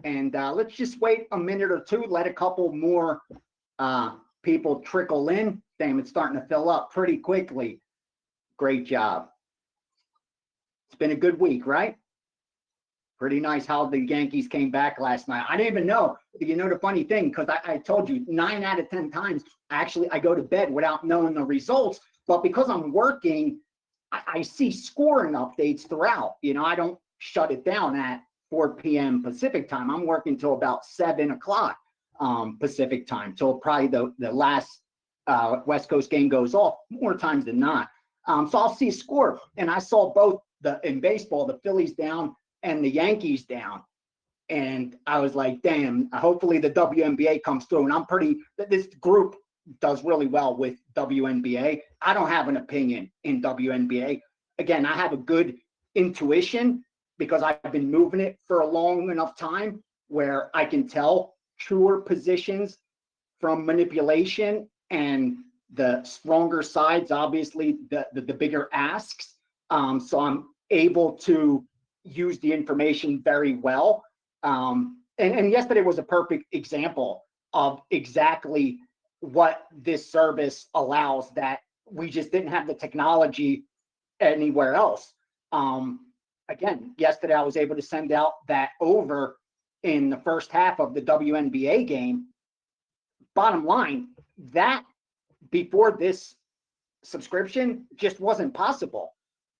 And let's just wait a minute or two, let a couple more people trickle in. Damn, it's starting to fill up pretty quickly. Great job. It's been a good week, right? Pretty nice how the Yankees came back last night. I didn't even know. You know the funny thing, because I told you 9 out of 10 times, actually, I go to bed without knowing the results. But because I'm working, I see scoring updates throughout. You know, I don't shut it down at 4 p.m. Pacific time. I'm working till about 7 o'clock Pacific time, till probably the last West Coast game goes off, more times than not. So I'll see score. And I saw both in baseball, the Phillies down and the Yankees down. And I was like, damn, hopefully the WNBA comes through. And this group does really well with WNBA. I don't have an opinion in WNBA. Again, I have a good intuition because I've been moving it for a long enough time where I can tell truer positions from manipulation and the stronger sides, obviously the bigger asks. So I'm able to use the information very well. And yesterday was a perfect example of exactly what this service allows that we just didn't have the technology anywhere else. Again, yesterday I was able to send out that over in the first half of the WNBA game. Bottom line, that before this subscription just wasn't possible.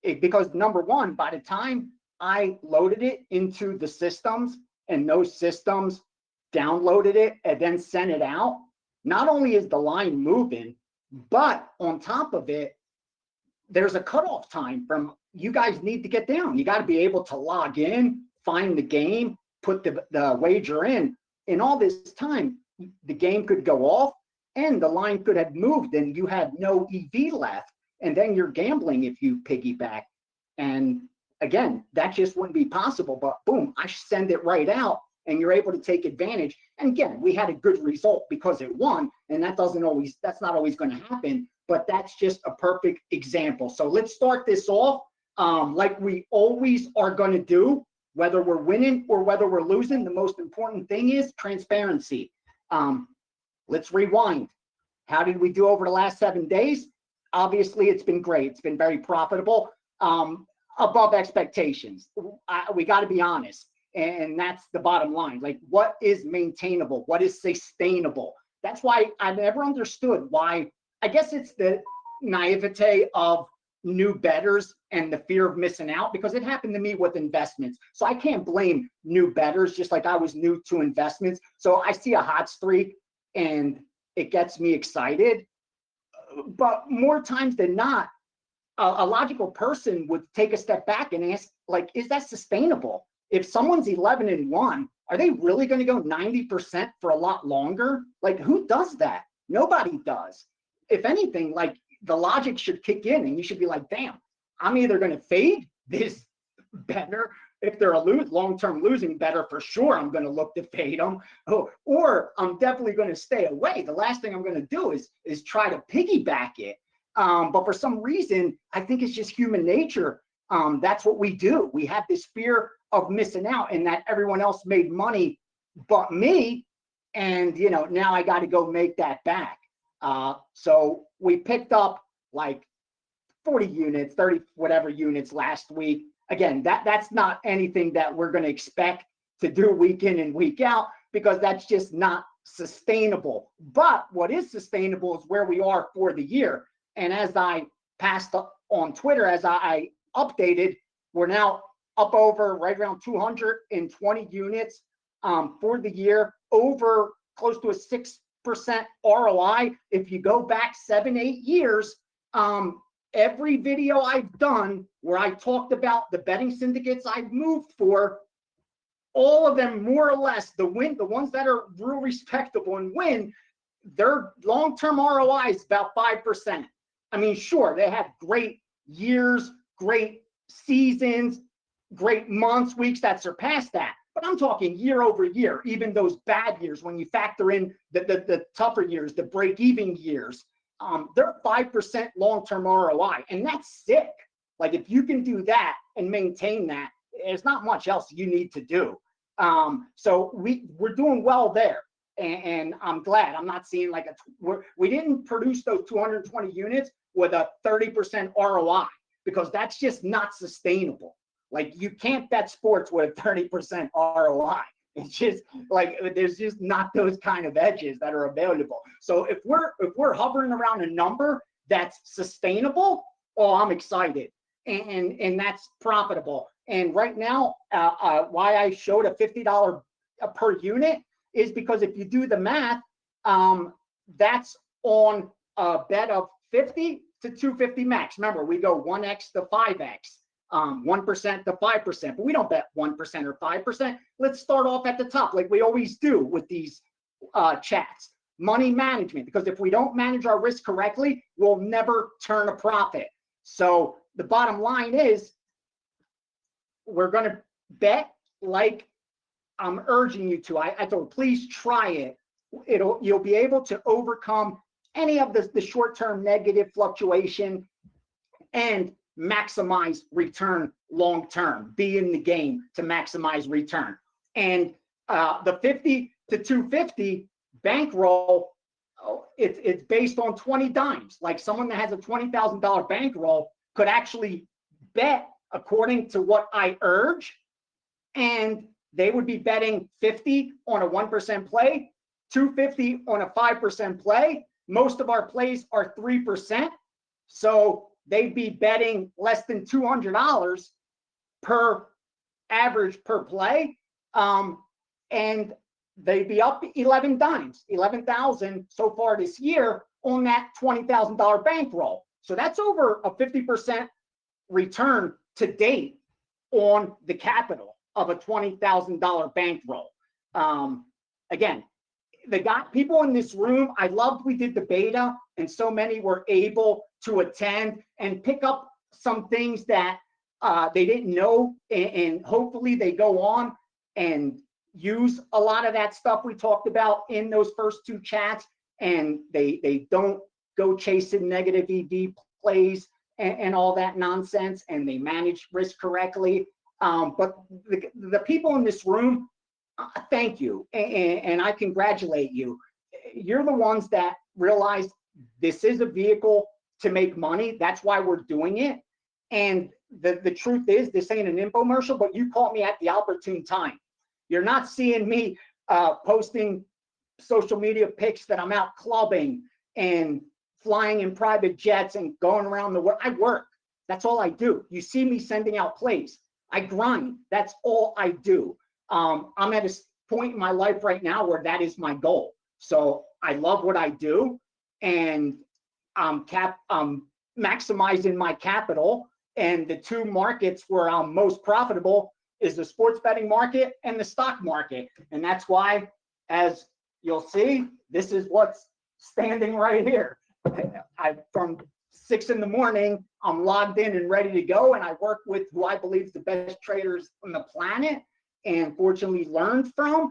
Because number one, by the time I loaded it into the systems and those systems downloaded it and then sent it out, not only is the line moving, but on top of it, there's a cutoff time from you guys need to get down. You got to be able to log in, find the game, put the wager in. In all this time, the game could go off and the line could have moved and you have no EV left. And then you're gambling if you piggyback. And again, that just wouldn't be possible. But boom, I send it right out and you're able to take advantage. And again, we had a good result because it won. And that's not always going to happen. But that's just a perfect example. So let's start this off like we always are going to do, whether we're winning or whether we're losing. The most important thing is transparency. Let's rewind. How did we do over the last 7 days? Obviously, it's been great. It's been very profitable, above expectations. We got to be honest. And that's the bottom line. Like, what is maintainable? What is sustainable? That's why I never understood why. I guess it's the naivete of new bettors and the fear of missing out, because it happened to me with investments. So I can't blame new bettors, just like I was new to investments. So I see a hot streak and it gets me excited. But more times than not, a logical person would take a step back and ask, like, is that sustainable? If someone's 11-1, are they really going to go 90% for a lot longer? Like, who does that? Nobody does. If anything, like, the logic should kick in and you should be like, damn, I'm either going to fade this bettor. If they're a long-term losing bettor, for sure, I'm going to look to fade them. Or I'm definitely going to stay away. The last thing I'm going to do is try to piggyback it. But for some reason, I think it's just human nature. That's what we do. We have this fear of missing out and that everyone else made money but me. And, you know, now I got to go make that back. So we picked up like 40 units, 30 whatever units last week. Again, that's not anything that we're going to expect to do week in and week out, because that's just not sustainable. But what is sustainable is where we are for the year. And as I passed on Twitter, as I updated, we're now up over right around 220 units for the year, over close to a 6% ROI. If you go back 7-8 years, every video I've done where I talked about the betting syndicates I've moved for, all of them more or less, the ones that are real respectable and win, their long-term ROI is about 5%. I mean, sure, they have great years, great seasons, great months, weeks that surpass that. But I'm talking year over year, even those bad years, when you factor in the tougher years, the break-even years, they're 5% long-term ROI, and that's sick. Like, if you can do that and maintain that, there's not much else you need to do. So we're doing well there. And I'm glad. I'm not seeing like we didn't produce those 220 units with a 30% ROI, because that's just not sustainable. Like, you can't bet sports with a 30% ROI. It's just like, there's just not those kind of edges that are available. So if we're hovering around a number that's sustainable, oh, I'm excited, and that's profitable. And right now, why I showed a $50 per unit is because if you do the math, that's on a bet of 50 to 250 max. Remember, we go 1x to 5x, 1% to 5%, but we don't bet 1% or 5%. Let's start off at the top, like we always do with these chats. Money management, because if we don't manage our risk correctly, we'll never turn a profit. So the bottom line is, we're going to bet like I'm urging you to. I told, please try it. You'll be able to overcome any of the short-term negative fluctuation and maximize return long-term. Be in the game to maximize return. And the 50 to 250 bankroll, it's based on 20 dimes. Like, someone that has a $20,000 bankroll could actually bet according to what I urge, and they would be betting 50 on a 1% play, 250 on a 5% play. Most of our plays are 3%. So they'd be betting less than $200 per average per play. And they'd be up 11 dimes, 11,000 so far this year on that $20,000 bankroll. So that's over a 50% return to date on the capital of a $20,000 bankroll. Again, people in this room, I loved we did the beta, and so many were able to attend and pick up some things that they didn't know, and hopefully they go on and use a lot of that stuff we talked about in those first two chats, and they don't go chasing negative EV plays and all that nonsense, and they manage risk correctly. But the people in this room, thank you, and I congratulate you. You're the ones that realize this is a vehicle to make money. That's why we're doing it. And the truth is, this ain't an infomercial, but you caught me at the opportune time. You're not seeing me posting social media pics that I'm out clubbing and flying in private jets and going around the world. I work. That's all I do. You see me sending out plays. I grind. That's all I do. I'm at a point in my life right now where that is my goal. So I love what I do, and I'm maximizing my capital. And the two markets where I'm most profitable is the sports betting market and the stock market. And that's why, as you'll see, this is what's standing right here. From 6 in the morning, I'm logged in and ready to go, and I work with who I believe is the best traders on the planet, and fortunately learned from.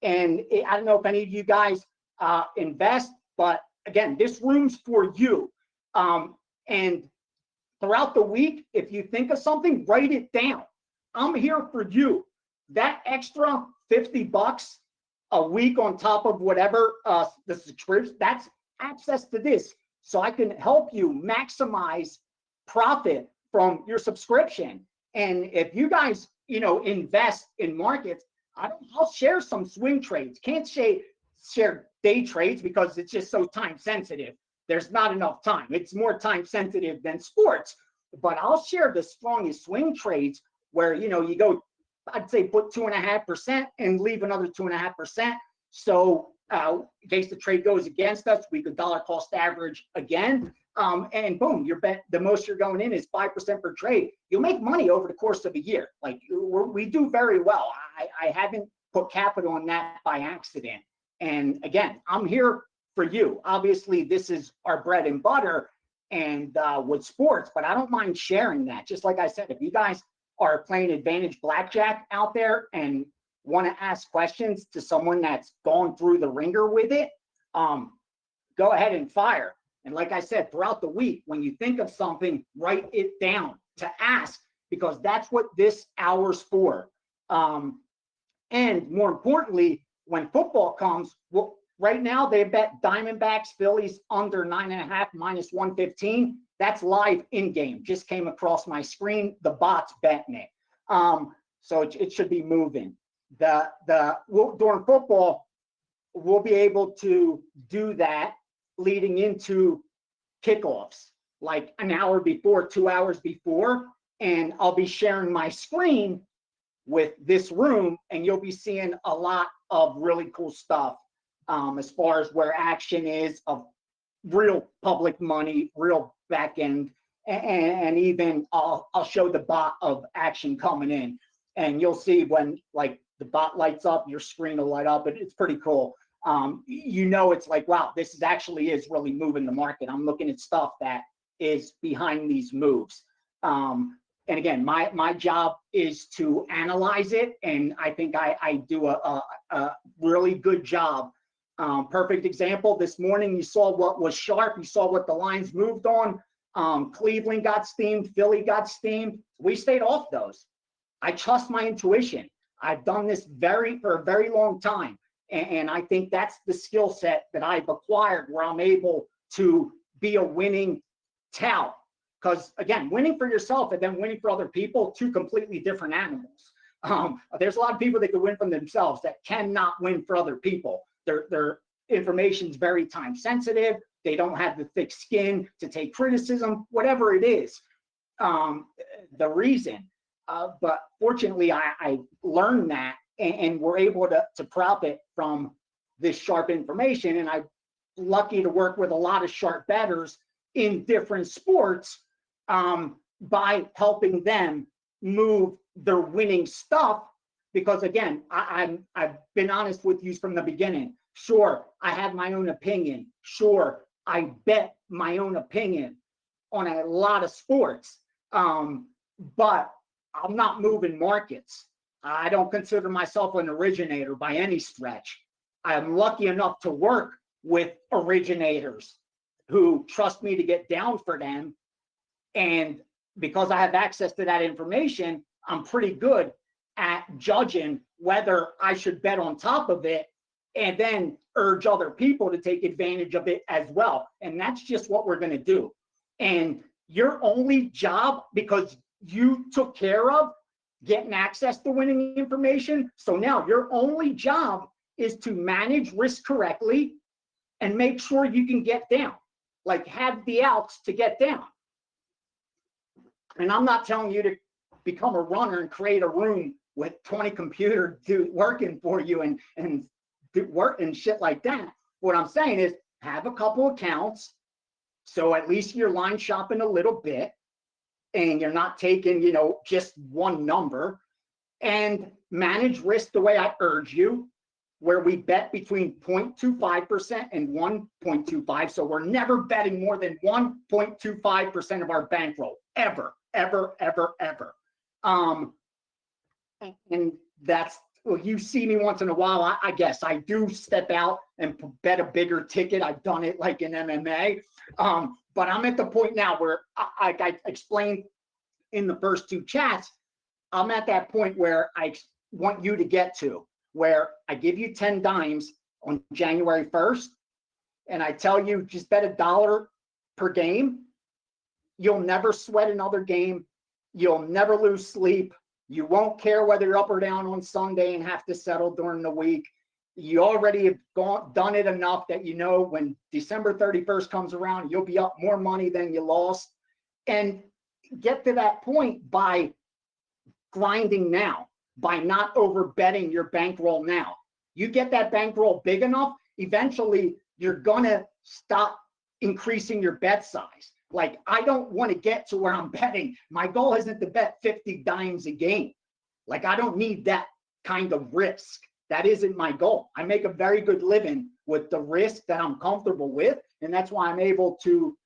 And I don't know if any of you guys invest, but again, this room's for you. And throughout the week, if you think of something, write it down. I'm here for you. That extra $50 a week on top of whatever the subscription, that's access to this. So I can help you maximize profit from your subscription. And if you guys, invest in markets, I'll share some swing trades. Can't share day trades because it's just so time sensitive. There's not enough time. It's more time sensitive than sports. But I'll share the strongest swing trades where, you go, I'd say put 2.5% and leave another 2.5%. So in case the trade goes against us, we could dollar cost average again. And boom, your bet, the most you're going in is 5% per trade. You'll make money over the course of a year. Like, we do very well. I haven't put capital on that by accident. And again, I'm here for you. Obviously, this is our bread and butter and with sports, but I don't mind sharing that. Just like I said, if you guys are playing advantage blackjack out there and want to ask questions to someone that's gone through the ringer with it, go ahead and fire. And like I said, throughout the week, when you think of something, write it down to ask, because that's what this hour's for. And more importantly, when football comes, well, right now they bet Diamondbacks, Phillies under 9.5 minus 115. That's live in game. Just came across my screen. The bot's betting it. So it should be moving. During football, we'll be able to do that leading into kickoffs, like an hour before, 2 hours before, and I'll be sharing my screen with this room, and you'll be seeing a lot of really cool stuff as far as where action is of real public money, real back end, and even I'll show the bot of action coming in, and you'll see when like the bot lights up, your screen will light up. It's pretty cool. It's like, wow, this actually is really moving the market. I'm looking at stuff that is behind these moves. And again, my job is to analyze it, and I think I do a really good job. Perfect example, this morning you saw what was sharp, you saw what the lines moved on. Cleveland got steamed, Philly got steamed. We stayed off those. I trust my intuition. I've done this for a very long time. And I think that's the skill set that I've acquired, where I'm able to be a winning tout. Because again, winning for yourself and then winning for other people, two completely different animals. There's a lot of people that can win for themselves that cannot win for other people. Their information is very time sensitive. They don't have the thick skin to take criticism, whatever it is. The reason. But fortunately, I learned that, and we're able to profit from this sharp information. And I'm lucky to work with a lot of sharp bettors in different sports by helping them move their winning stuff. Because again, I've been honest with you from the beginning. Sure, I have my own opinion. Sure, I bet my own opinion on a lot of sports. But I'm not moving markets. I don't consider myself an originator by any stretch. I'm lucky enough to work with originators who trust me to get down for them. And because I have access to that information, I'm pretty good at judging whether I should bet on top of it and then urge other people to take advantage of it as well. And that's just what we're going to do. And your only job, because you took care of getting access to winning information, so now your only job is to manage risk correctly and make sure you can get down, like have the outs to get down. And I'm not telling you to become a runner and create a room with 20 computers working for you and do work and shit like that. What I'm saying is have a couple accounts, so at least you're line shopping a little bit, and you're not taking, just one number, and manage risk the way I urge you, where we bet between 0.25% and 1.25. So we're never betting more than 1.25% of our bankroll, ever, ever, ever, ever. And that's, well, you see me once in a while, I guess I do step out and bet a bigger ticket. I've done it like in MMA. But I'm at the point now where I explained in the first two chats, I'm at that point where I want you to get to, where I give you 10 dimes on January 1st, and I tell you just bet $1 per game. You'll never sweat another game. You'll never lose sleep. You won't care whether you're up or down on Sunday and have to settle during the week. You already have done it enough that when December 31st comes around, you'll be up more money than you lost. And get to that point by grinding now, by not over betting your bankroll now. You get that bankroll big enough, eventually you're gonna stop increasing your bet size. Like, I don't want to get to where I'm betting. My goal isn't to bet 50 dimes a game. Like, I don't need that kind of risk. That isn't my goal. I make a very good living with the risk that I'm comfortable with, and that's why I'm able to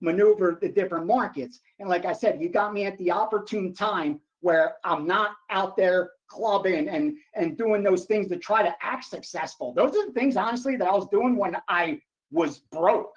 maneuver the different markets. And like I said, you got me at the opportune time where I'm not out there clubbing and doing those things to try to act successful. Those are the things, honestly, that I was doing when I was broke.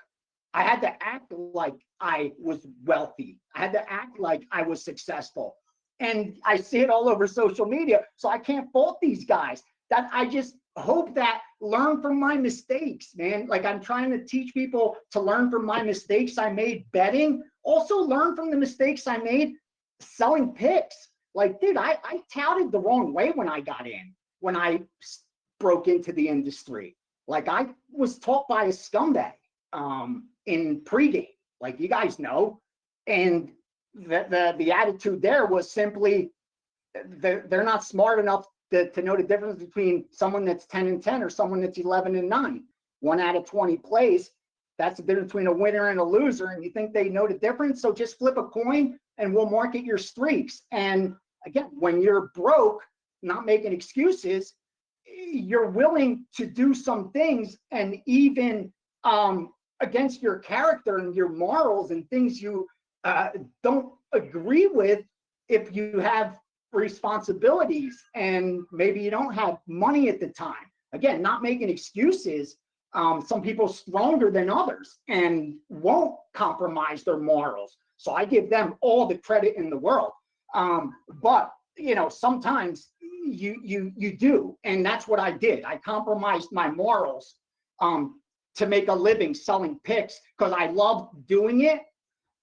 I had to act like I was wealthy. I had to act like I was successful. And I see it all over social media, so I can't fault these guys. that I just hope that learn from my mistakes, man. Like I'm trying to teach people to learn from my mistakes I made betting. Also learn from the mistakes I made selling picks. Like, dude, I touted the wrong way when I got in, when I broke into the industry. Like I was taught by a scumbag in pregame, like you guys know. And the attitude there was simply they're not smart enough to know the difference between someone that's 10-10 or someone that's 11-9. 1 out of 20 plays, that's the difference between a winner and a loser. And you think they know the difference? So just flip a coin and we'll market your streaks. And again, when you're broke, not making excuses, you're willing to do some things, and even against your character and your morals and things you don't agree with, if you have responsibilities and maybe you don't have money at the time. Again, not making excuses. Some people stronger than others and won't compromise their morals. So I give them all the credit in the world. But you know, sometimes you do, and that's what I did. I compromised my morals to make a living selling picks because I loved doing it.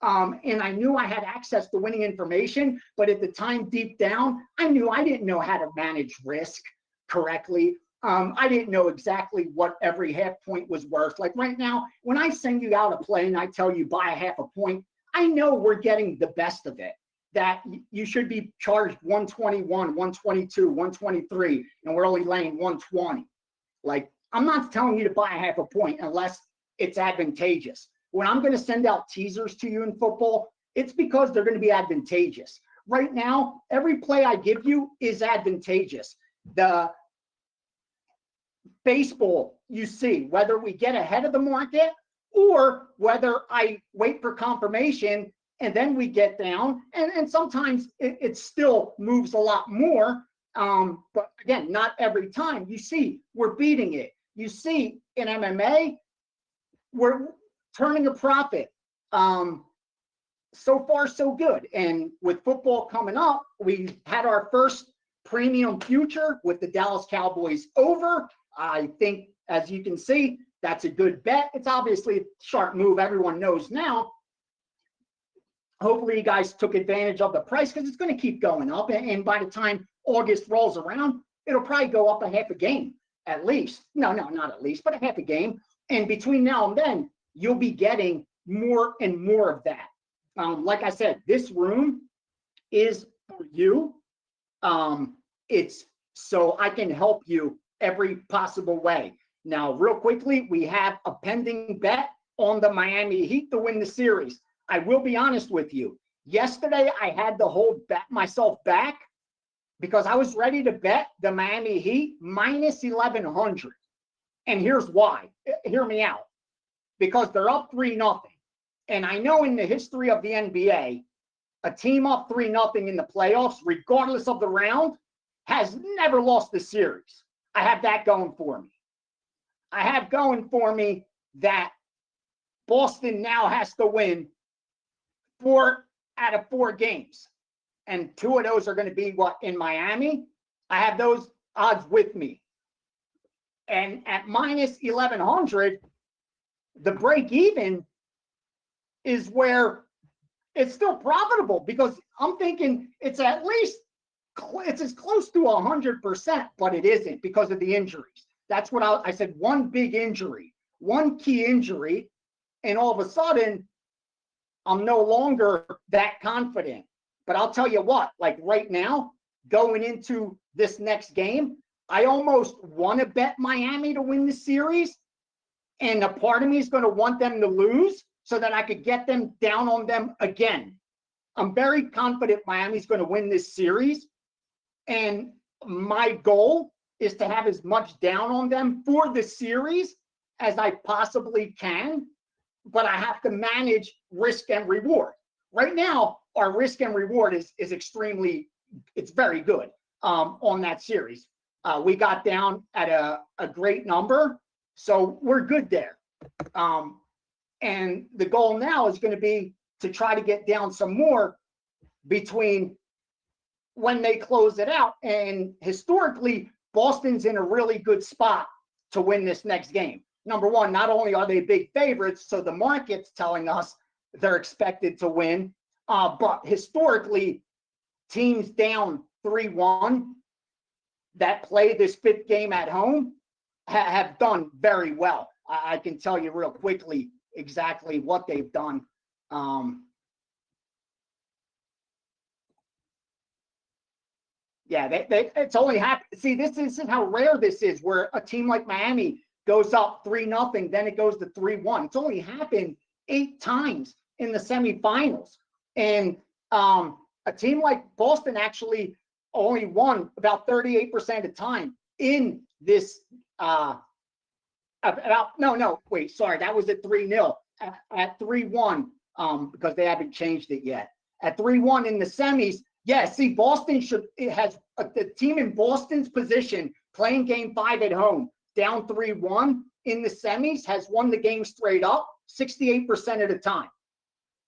And I knew I had access to winning information, but at the time, deep down, I knew I didn't know how to manage risk correctly. I didn't know exactly what every half point was worth. Like right now, when I send you out a play and I tell you buy a half a point, I know we're getting the best of it. That you should be charged 121, 122, 123, and we're only laying 120. Like, I'm not telling you to buy a half a point unless it's advantageous. When I'm going to send out teasers to you in football, it's because they're going to be advantageous. Right now, every play I give you is advantageous. The baseball, you see, whether we get ahead of the market or whether I wait for confirmation and then we get down, and sometimes it still moves a lot more. But again, not every time. You see, we're beating it. You see, in MMA, we're turning a profit. So far, so good. And with football coming up, we had our first premium future with the Dallas Cowboys over. I think, as you can see, that's a good bet. It's obviously a sharp move. Everyone knows now. Hopefully you guys took advantage of the price because it's going to keep going up. And by the time August rolls around, it'll probably go up a half a game at least. No, not at least, but a half a game. And between now and then, you'll be getting more and more of that. Like I said, this room is for you. It's so I can help you every possible way. Now, real quickly, we have a pending bet on the Miami Heat to win the series. I will be honest with you. Yesterday, I had to hold myself back because I was ready to bet the Miami Heat minus 1,100. And here's why. Hear me out. Because they're up 3-0. And I know in the history of the NBA, a team up 3-0 in the playoffs, regardless of the round, has never lost the series. I have that going for me. I have going for me that Boston now has to win 4 out of 4 games. And 2 of those are going to be in Miami. I have those odds with me. And at minus 1,100, the break even is where it's still profitable because I'm thinking it's at least, it's as close to 100%, but it isn't because of the injuries. That's what I said, one big injury, one key injury, and all of a sudden, I'm no longer that confident. But I'll tell you what, like right now, going into this next game, I almost want to bet Miami to win the series. And a part of me is going to want them to lose so that I could get them down on them again. I'm very confident Miami's going to win this series. And my goal is to have as much down on them for the series as I possibly can. But I have to manage risk and reward. Right now, our risk and reward is extremely, it's very good on that series. We got down at a great number, so we're good there. And the goal now is going to be to try to get down some more between when they close it out. And historically, Boston's in a really good spot to win this next game. Number one, not only are they big favorites, so the market's telling us they're expected to win, but historically, teams down 3-1 that play this fifth game at home have done very well. I can tell you real quickly exactly what they've done. Yeah, it's only happened. See, this is how rare this is, where a team like Miami goes up 3-0, then it goes to 3-1. It's only happened 8 times in the semifinals. And a team like Boston actually only won about 38% of the time in this. Wait, sorry, that was at 3-0. At 3-1, because they haven't changed it yet. At 3-1 in the semis. Yeah, see, Boston has the team in Boston's position playing game 5 at home, down 3-1 in the semis, has won the game straight up 68% of the time.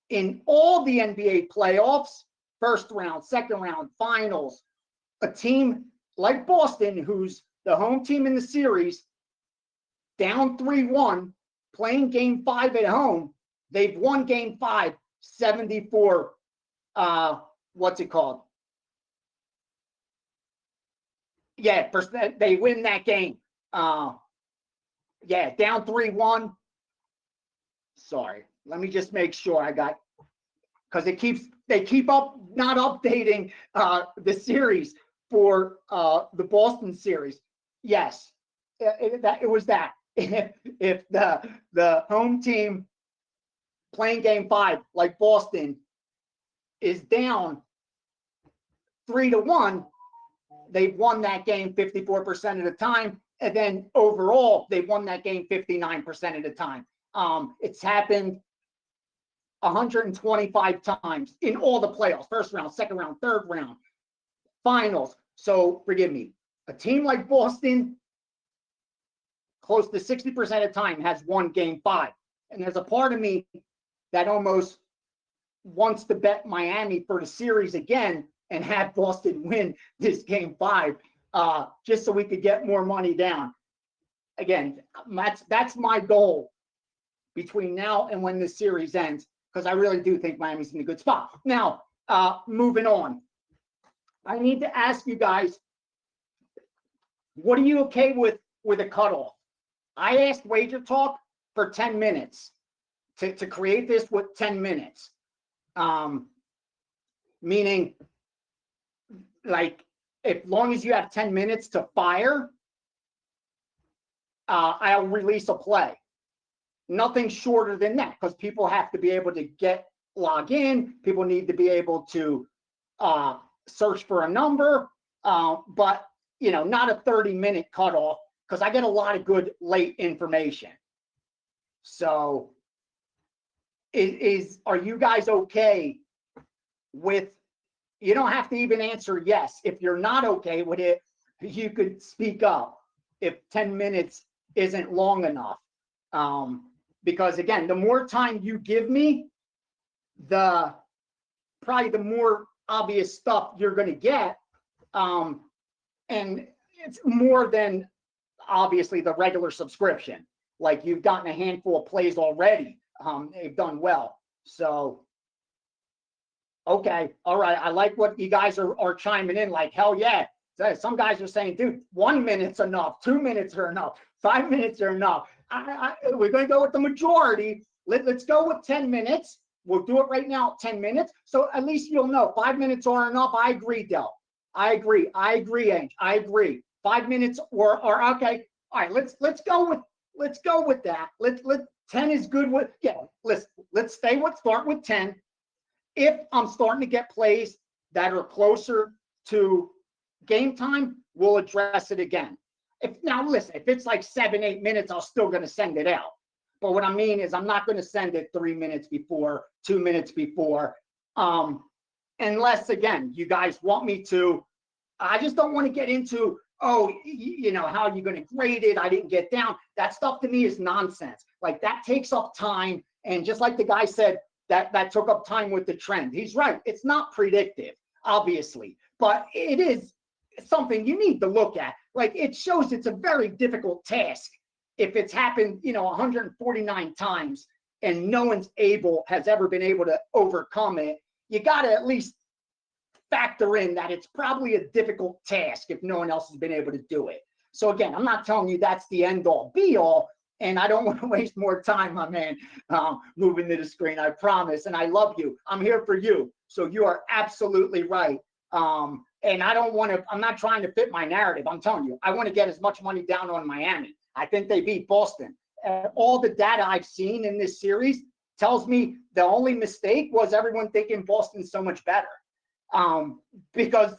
In all the NBA playoffs, first round, second round, finals, a team like Boston, who's the home team in the series, down 3-1, playing game 5 at home, they've won game 5, 74, what's it called? Yeah, they win that game. Yeah, down 3-1. Sorry, let me just make sure I got, because they keep up not updating the series for the Boston series. Yes, it was that. If the home team playing game 5 like Boston is down 3-1, they've won that game 54% of the time, and then overall they've won that game 59% of the time. It's happened 125 times in all the playoffs: first round, second round, third round, finals. So forgive me, a team like Boston, close to 60% of the time, has won game 5. And there's a part of me that almost wants to bet Miami for the series again and have Boston win this game 5, just so we could get more money down. Again, that's my goal between now and when this series ends, because I really do think Miami's in a good spot. Now, moving on, I need to ask you guys, what are you okay with a cutoff? I asked WagerTalk for 10 minutes to create this with 10 minutes. Meaning, like, as long as you have 10 minutes to fire, I'll release a play. Nothing shorter than that, because people have to be able to log in. People need to be able to search for a number, but not a 30-minute cutoff, because I get a lot of good late information. So, are you guys okay with? You don't have to even answer yes. If you're not okay with it, you could speak up if 10 minutes isn't long enough. Because again, the more time you give me, probably the more obvious stuff you're going to get. And it's more than obviously the regular subscription. Like, you've gotten a handful of plays already. They've done well. So, okay, all right. I like what you guys are chiming in. Like, hell yeah. Some guys are saying, dude, 1 minute's enough. 2 minutes are enough. 5 minutes are enough. We're going to go with the majority. Let's go with 10 minutes. We'll do it right now, 10 minutes. So at least you'll know 5 minutes are enough. I agree, Del. I agree, Ange. I agree. 5 minutes or okay. All right, let's go with that. Let 10 is good with, yeah. Let's start with 10. If I'm starting to get plays that are closer to game time, we'll address it again. If it's like 7-8 minutes, I'm still going to send it out. But what I mean is, I'm not going to send it 3 minutes before, 2 minutes before, unless, again, you guys want me to. I just don't want to get into, how are you going to grade it? I didn't get down. That stuff to me is nonsense. Like, that takes up time. And just like the guy said, that took up time with the trend. He's right. It's not predictive, obviously, but it is something you need to look at. Like, it shows it's a very difficult task if it's happened, 149 times and no one's has ever been able to overcome it. You got to at least factor in that it's probably a difficult task if no one else has been able to do it. So again, I'm not telling you that's the end all be all, and I don't want to waste more time, my man, moving to the screen, I promise. And I love you. I'm here for you. So you are absolutely right. And I'm not trying to fit my narrative. I'm telling you, I want to get as much money down on Miami. I think they beat Boston. All the data I've seen in this series tells me the only mistake was everyone thinking Boston's so much better. Because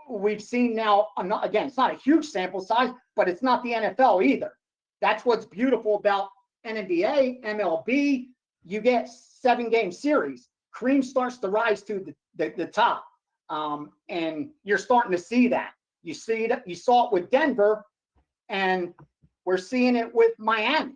we've seen now, again, it's not a huge sample size, but it's not the NFL either. That's what's beautiful about NBA, MLB. You get 7-game series. Cream starts to rise to the top. And you're starting to see that. You saw it with Denver, and we're seeing it with Miami.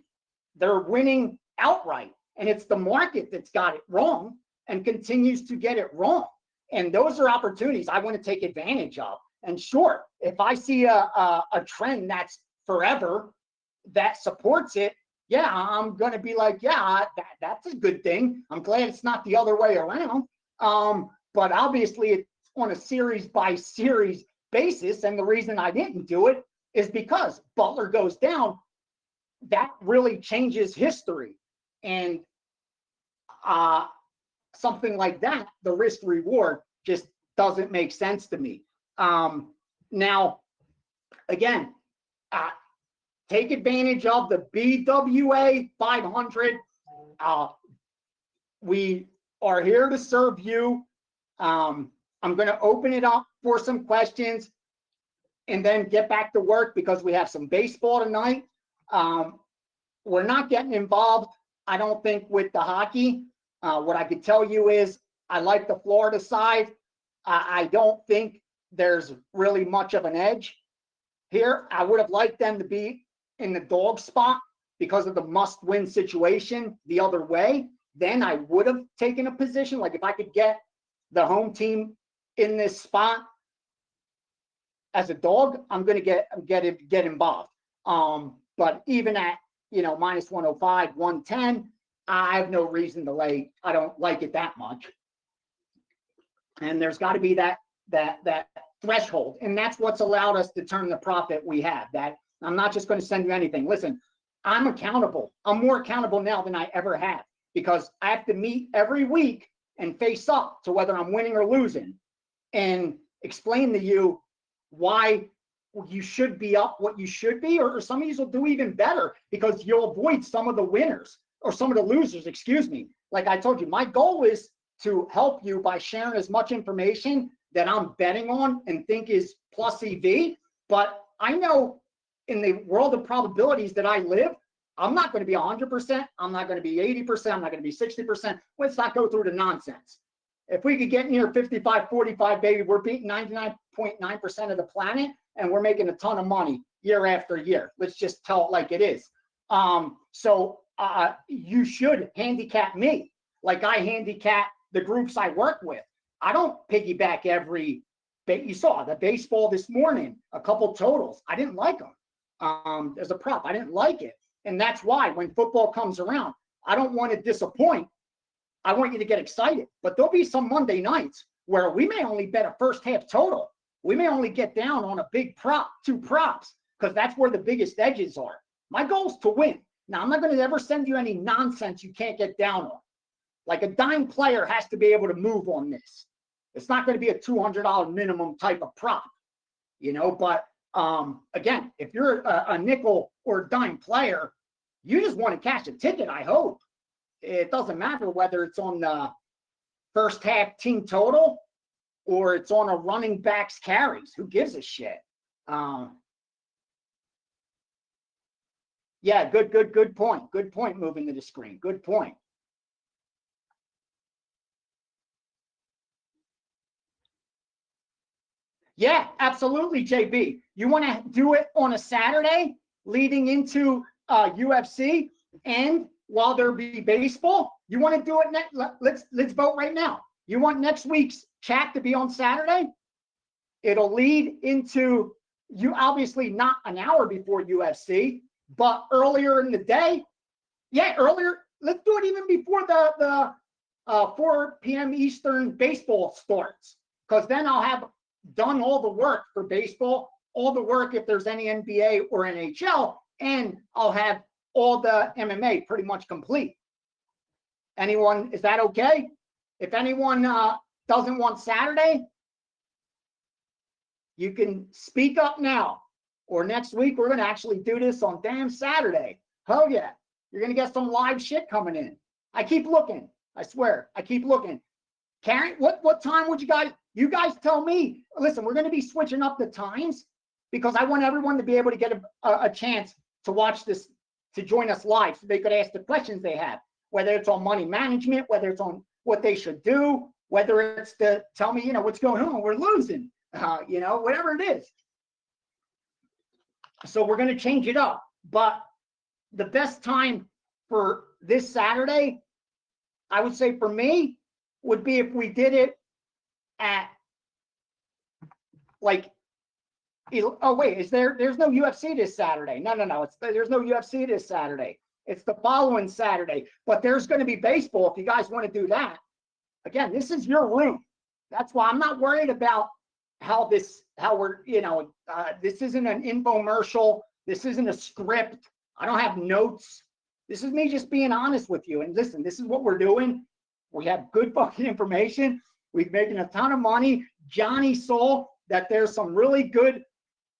They're winning outright, and it's the market that's got it wrong and continues to get it wrong. And those are opportunities I want to take advantage of. And sure, if I see a trend that's forever that supports it, yeah, I'm going to be like, yeah, that's a good thing. I'm glad it's not the other way around. But obviously, it's on a series by series basis. And the reason I didn't do it is because Butler goes down. That really changes history. And something like that, the risk reward just doesn't make sense to me. Now, again, take advantage of the BWA 500. We are here to serve you. I'm going to open it up for some questions and then get back to work because we have some baseball tonight. We're not getting involved, I don't think, with the hockey. What I could tell you is I like the Florida side. I don't think there's really much of an edge here. I would have liked them to be in the dog spot because of the must-win situation the other way. Then I would have taken a position. Like if I could get the home team in this spot as a dog, I'm going to get involved. But even at minus 105, 110, I have no reason to lay. I don't like it that much. And there's got to be that threshold, and that's what's allowed us to turn the profit we have. That I'm not just going to send you anything. Listen, I'm accountable. I'm more accountable now than I ever have because I have to meet every week and face up to whether I'm winning or losing and explain to you why you should be up what you should be, or some of you will do even better because you'll avoid some of the winners or some of the losers, excuse me. Like I told you, my goal is to help you by sharing as much information that I'm betting on and think is plus EV. But I know in the world of probabilities that I live, I'm not going to be 100%. I'm not going to be 80%. I'm not going to be 60%. Let's not go through the nonsense. If we could get near 55-45, baby, we're beating 99.9% of the planet, and we're making a ton of money year after year. Let's just tell it like it is. So you should handicap me like I handicap the groups I work with. I don't piggyback every bet. You saw the baseball this morning, a couple totals. I didn't like them. As a prop, I didn't like it. And that's why when football comes around, I don't want to disappoint. I want you to get excited. But there'll be some Monday nights where we may only bet a first half total. We may only get down on a big prop, 2 props, because that's where the biggest edges are. My goal is to win. Now, I'm not going to ever send you any nonsense you can't get down on. Like a dime player has to be able to move on this. It's not going to be a $200 minimum type of prop, but again, if you're a nickel or dime player, you just want to cash a ticket, I hope. It doesn't matter whether it's on the first half team total or it's on a running back's carries. Who gives a shit? Yeah, good point. Good point moving to the screen. Good point. Yeah, absolutely, JB. You want to do it on a Saturday leading into UFC, and while there be baseball, you want to do it next? Let's vote right now. You want next week's chat to be on Saturday? It'll lead into You obviously not an hour before UFC, but earlier in the day. Yeah, earlier. Let's do it even before the 4 p.m. Eastern baseball starts, because then I'll have done all the work for baseball, all the work if there's any NBA or NHL, and I'll have all the MMA pretty much complete. Anyone, is that okay? If anyone doesn't want Saturday, you can speak up now. Or next week, we're going to actually do this on damn Saturday. Oh, yeah. You're going to get some live shit coming in. I keep looking. I swear. I keep looking. Karen, what time would you guys tell me? Listen, we're going to be switching up the times because I want everyone to be able to get a chance to watch this, to join us live so they could ask the questions they have, whether it's on money management, whether it's on what they should do, whether it's to tell me, what's going on, we're losing, whatever it is. So we're going to change it up. But the best time for this Saturday, I would say for me, would be if we did it at oh wait, there's no UFC this Saturday. No, there's no UFC this Saturday. It's the following Saturday, but there's going to be baseball if you guys want to do that. Again, this is your room. That's why I'm not worried about how we're, this isn't an infomercial. This isn't a script. I don't have notes. This is me just being honest with you. And listen, this is what we're doing. We have good fucking information. We're making a ton of money. Gianni saw that there's some really good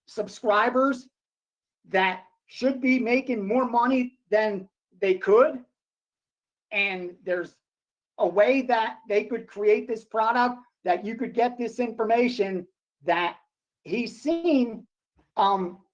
subscribers that should be making more money than they could. And there's a way that they could create this product that you could get this information that he's seen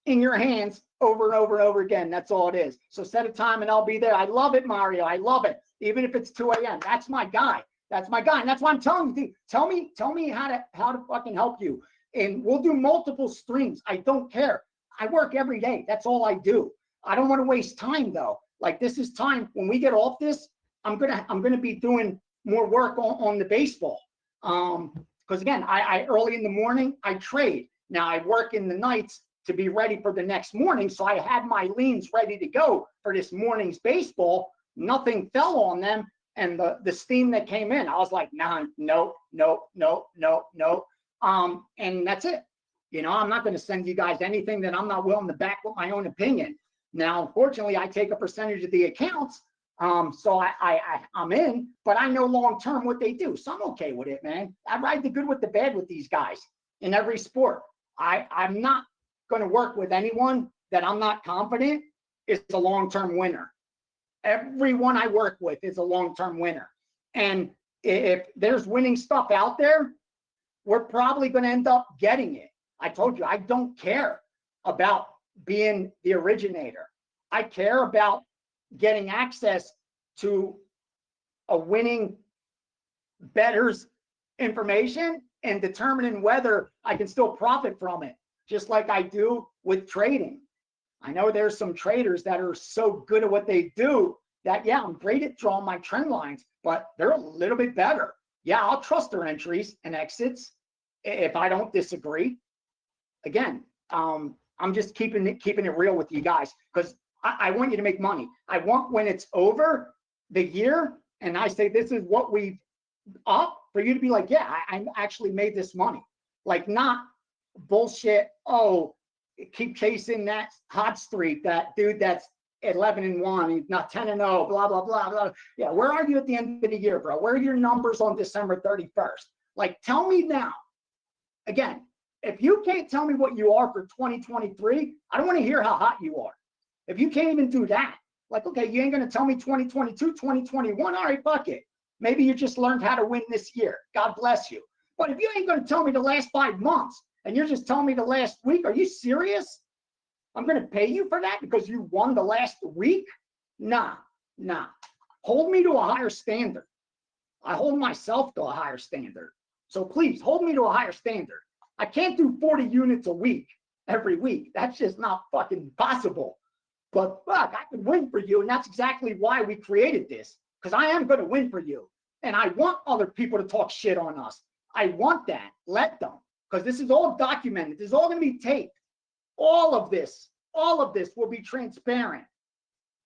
in your hands over and over and over again. That's all it is. So set a time and I'll be there. I love it, Mario. I love it. Even if it's 2 a.m. That's my guy. That's my guy. And that's why I'm telling you, tell me how to fucking help you. And we'll do multiple streams. I don't care. I work every day. That's all I do. I don't want to waste time though. Like, this is time when we get off this, I'm gonna be doing more work on the baseball. Because again, I early in the morning I trade. Now I work in the nights to be ready for the next morning. So I had my leans ready to go for this morning's baseball. Nothing fell on them. And the steam that came in, I was like, nah, no. And that's it. I'm not going to send you guys anything that I'm not willing to back with my own opinion. Now, unfortunately, I take a percentage of the accounts. So I'm in, but I know long-term what they do. So I'm okay with it, man. I ride the good with the bad with these guys in every sport. I'm not going to work with anyone that I'm not confident is a long-term winner. Everyone I work with is a long-term winner. And if there's winning stuff out there, we're probably going to end up getting it. I told you, I don't care about being the originator. I care about getting access to a winning bettor's information and determining whether I can still profit from it, just like I do with trading. I know there's some traders that are so good at what they do that, yeah, I'm great at drawing my trend lines, but they're a little bit better. Yeah, I'll trust their entries and exits if I don't disagree. Again, I'm just keeping it real with you guys because I want you to make money. I want, when it's over the year and I say this is what we've up, for you to be like, yeah, I actually made this money. Like, not bullshit, oh, keep chasing that hot streak, that dude that's 11-1, he's not 10-0, blah, blah, blah, blah. Yeah, where are you at the end of the year, bro? Where are your numbers on December 31st? Like, tell me now. Again, if you can't tell me what you are for 2023, I don't want to hear how hot you are. If you can't even do that, like, okay, you ain't going to tell me 2022, 2021, all right, fuck it. Maybe you just learned how to win this year. God bless you. But if you ain't going to tell me the last 5 months and you're just telling me the last week, are you serious? I'm going to pay you for that because you won the last week? Nah. Hold me to a higher standard. I hold myself to a higher standard. So please hold me to a higher standard. I can't do 40 units a week every week. That's just not fucking possible. But fuck, I can win for you. And that's exactly why we created this, because I am going to win for you. And I want other people to talk shit on us. I want that. Let them, because this is all documented. This is all going to be taped. all of this will be transparent.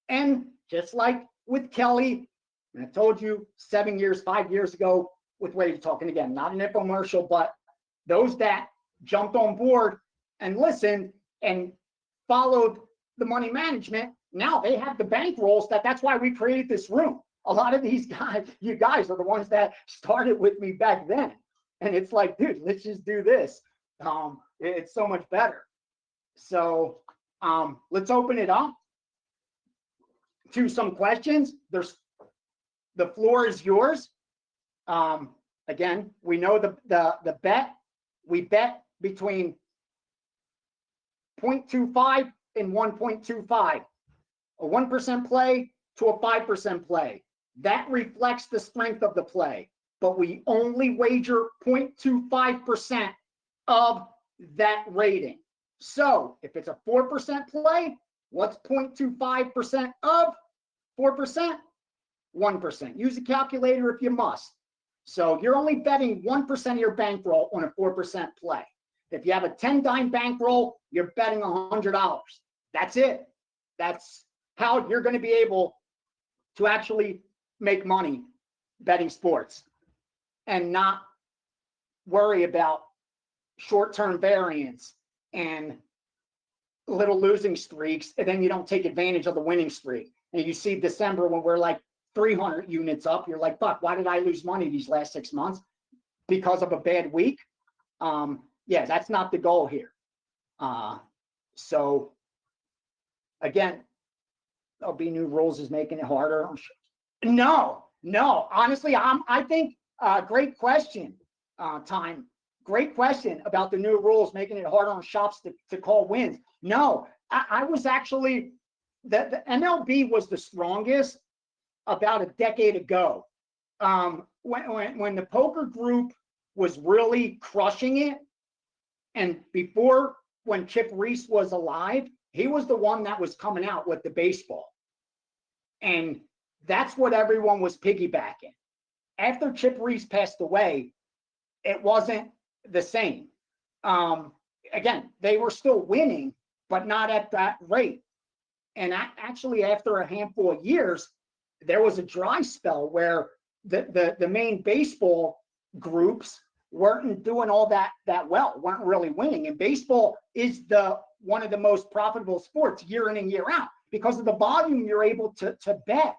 And just like with Kelly, and I told you 5 years ago with WagerTalk, and again, not an infomercial, but those that jumped on board and listened and followed the money management, now they have the bankrolls. That's why we created this room. A lot of these guys, you guys are the ones that started with me back then. And it's like, dude, let's just do this. It's so much better. So let's open it up to some questions. The floor is yours. Again, we know the bet. We bet between 0.25 and 1.25. A 1% play to a 5% play. That reflects the strength of the play. But we only wager 0.25% of that rating. So if it's a 4% play, what's 0.25% of 4%? 1%. Use a calculator if you must. So you're only betting 1% of your bankroll on a 4% play. If you have a 10-dime bankroll, you're betting $100. That's it. That's how you're going to be able to actually make money betting sports and not worry about short-term variance and little losing streaks, and then you don't take advantage of the winning streak. And you see December when we're like 300 units up, you're like, fuck, why did I lose money these last 6 months? Because of a bad week? Yeah, that's not the goal here. So again, there'll be new rules is making it harder. No, honestly, I think great question, Time. Great question about the new rules making it harder on shops to call wins. No, I was actually, the MLB was the strongest about a decade ago. When the poker group was really crushing it, and before, when Chip Reese was alive, he was the one that was coming out with the baseball. And that's what everyone was piggybacking. After Chip Reese passed away, it wasn't the same. Again, they were still winning, but not at that rate. And actually, after a handful of years, there was a dry spell where the main baseball groups weren't doing all that well, weren't really winning. And baseball is one of the most profitable sports year in and year out because of the volume you're able to bet.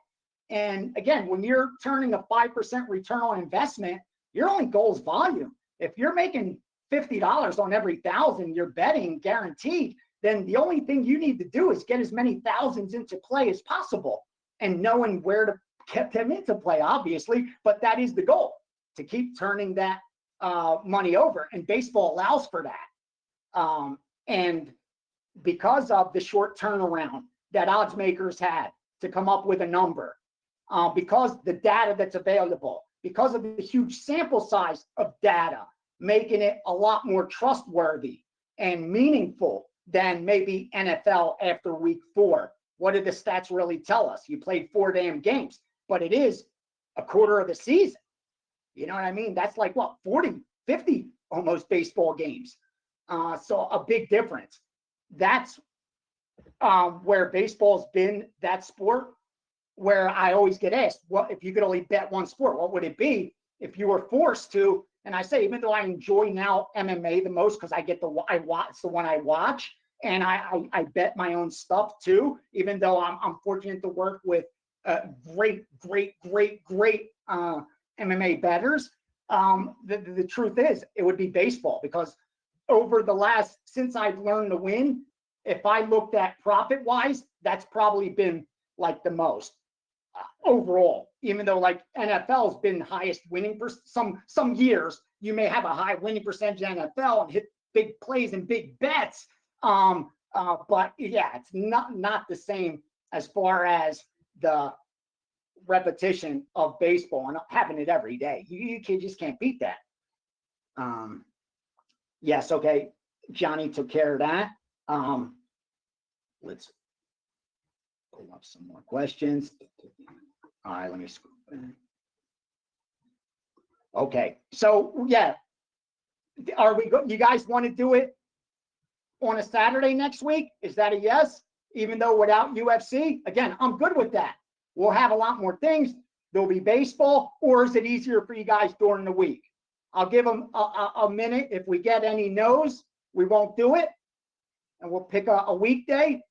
And again, when you're turning a 5% return on investment, your only goal is volume. If you're making $50 on every 1,000 you're betting guaranteed, then the only thing you need to do is get as many thousands into play as possible, and knowing where to get them into play, obviously, but that is the goal, to keep turning that money over, and baseball allows for that. And because of the short turnaround that odds makers had to come up with a number, because the data that's available, because of the huge sample size of data, making it a lot more trustworthy and meaningful than maybe NFL after week 4. What did the stats really tell us? You played 4 damn games, but it is a quarter of the season. You know what I mean? That's like, what, 40, 50 almost baseball games. So a big difference. That's where baseball's been that sport where I always get asked, well, if you could only bet one sport, what would it be if you were forced to? And I say, even though I enjoy now MMA the most because it's the one I watch, and I bet my own stuff too, even though I'm fortunate to work with great MMA bettors. The truth is, it would be baseball, because over the last, since I've learned to win, if I looked at profit-wise, that's probably been like the most overall, even though like NFL's been highest winning for some years. You may have a high winning percentage in NFL and hit big plays and big bets. But yeah, it's not the same as far as the repetition of baseball and having it every day. You just can't beat that. Yes, okay. Gianni took care of that. Let's pull up some more questions. All right, let me scroll back. Okay, so yeah, you guys want to do it on a Saturday next week? Is that a yes? Even though without UFC, again, I'm good with that. We'll have a lot more things. There'll be baseball, or is it easier for you guys during the week? I'll give them a minute. If we get any no's, we won't do it, and we'll pick a weekday.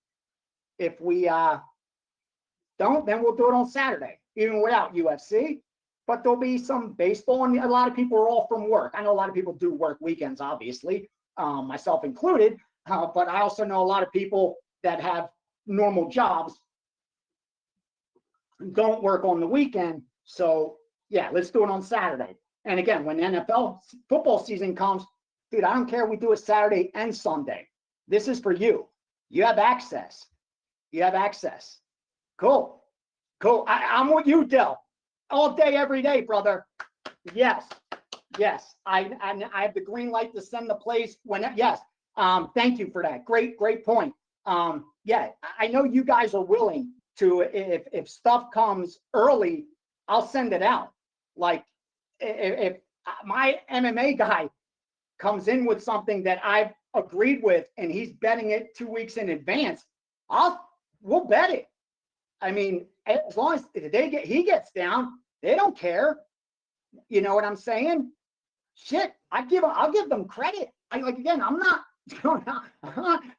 If we don't, then we'll do it on Saturday, even without UFC. But there'll be some baseball, and a lot of people are all from work. I know a lot of people do work weekends, obviously, myself included, but I also know a lot of people that have normal jobs don't work on the weekend. So yeah, let's do it on Saturday. And again, when NFL football season comes, dude, I don't care. We do it Saturday and Sunday. This is for you. You have access. You have access. Cool. Cool. I'm with you, Del. All day, every day, brother. Yes. Yes. I have the green light to send the plays when, yes. Thank you for that. Great point. Yeah, I know you guys are willing to, if stuff comes early, I'll send it out. Like if my MMA guy comes in with something that I've agreed with and he's betting it 2 weeks in advance, we'll bet it. I mean, as long as he gets down, they don't care. You know what I'm saying? Shit, I'll give them credit. I'm not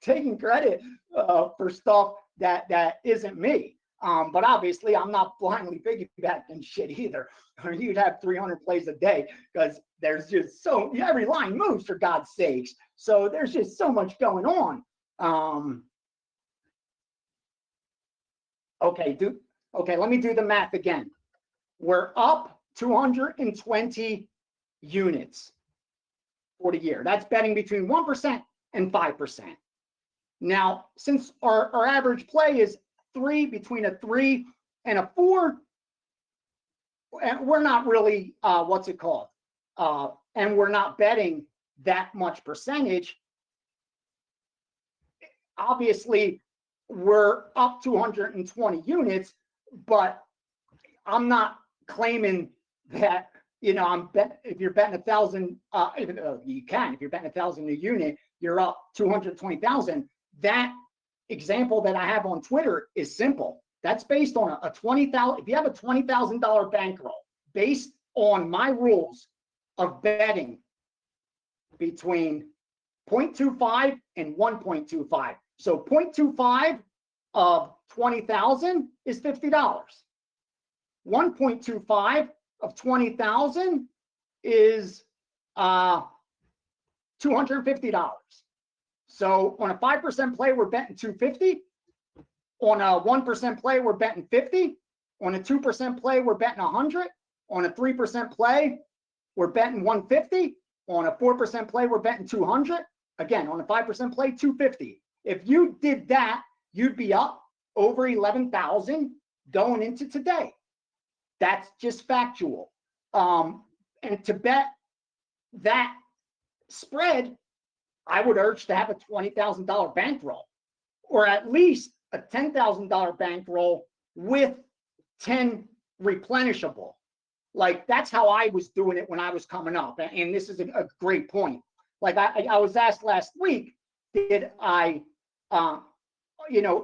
taking credit for stuff that isn't me. But obviously, I'm not blindly piggybacking shit either. Or you'd have 300 plays a day because there's just every line moves, for God's sakes. So there's just so much going on. Okay, let me do the math again. We're up 220 units for the year. That's betting between 1% and 5%. Now, since our average play is between a 3 and a 4, and we're not really, and we're not betting that much percentage, obviously we're up 220 units, but I'm not claiming that, if you're betting 1,000, even though you can, if you're betting 1,000 a unit, you're up 220,000. That example that I have on Twitter is simple. That's based on a $20,000. If you have a $20,000 bankroll, based on my rules of betting between 0.25 and 1.25. So 0.25 of 20,000 is $50. 1.25 of 20,000 is $250. So on a 5% play, we're betting 250. On a 1% play, we're betting 50. On a 2% play, we're betting 100. On a 3% play, we're betting 150. On a 4% play, we're betting 200. Again, on a 5% play, 250. If you did that, you'd be up over 11,000 going into today. That's just factual. And to bet that spread, I would urge to have a $20,000 bankroll, or at least a $10,000 bankroll with 10 replenishable. Like, that's how I was doing it when I was coming up. And this is a great point. Like I was asked last week, did I,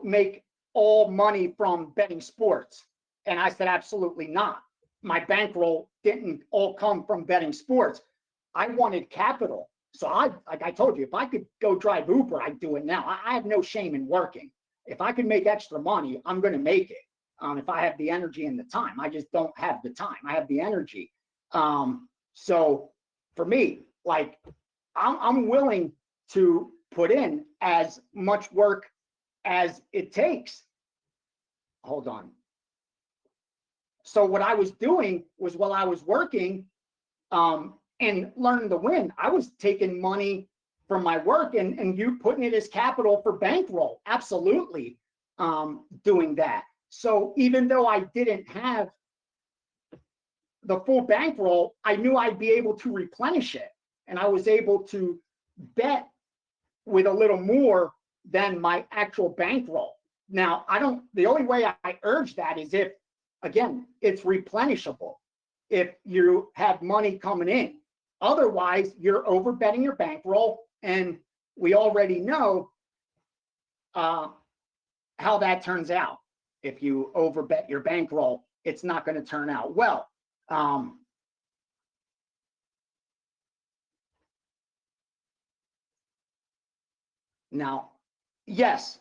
make all money from betting sports? And I said, absolutely not. My bankroll didn't all come from betting sports. I wanted capital. So like I told you, if I could go drive Uber, I'd do it now. I have no shame in working. If I could make extra money, I'm going to make it. If I have the energy and the time. I just don't have the time. I have the energy. So for me, like, I'm willing to put in as much work as it takes. Hold on. So what I was doing was, while I was working and learning to win, I was taking money from my work and you putting it as capital for bankroll. Absolutely doing that. So even though I didn't have the full bankroll, I knew I'd be able to replenish it. And I was able to bet with a little more than my actual bankroll. Now, the only way I urge that is if, again, it's replenishable. If you have money coming in. Otherwise, you're over betting your bankroll, and we already know how that turns out. If you overbet your bankroll, it's not going to turn out well. Now, yes,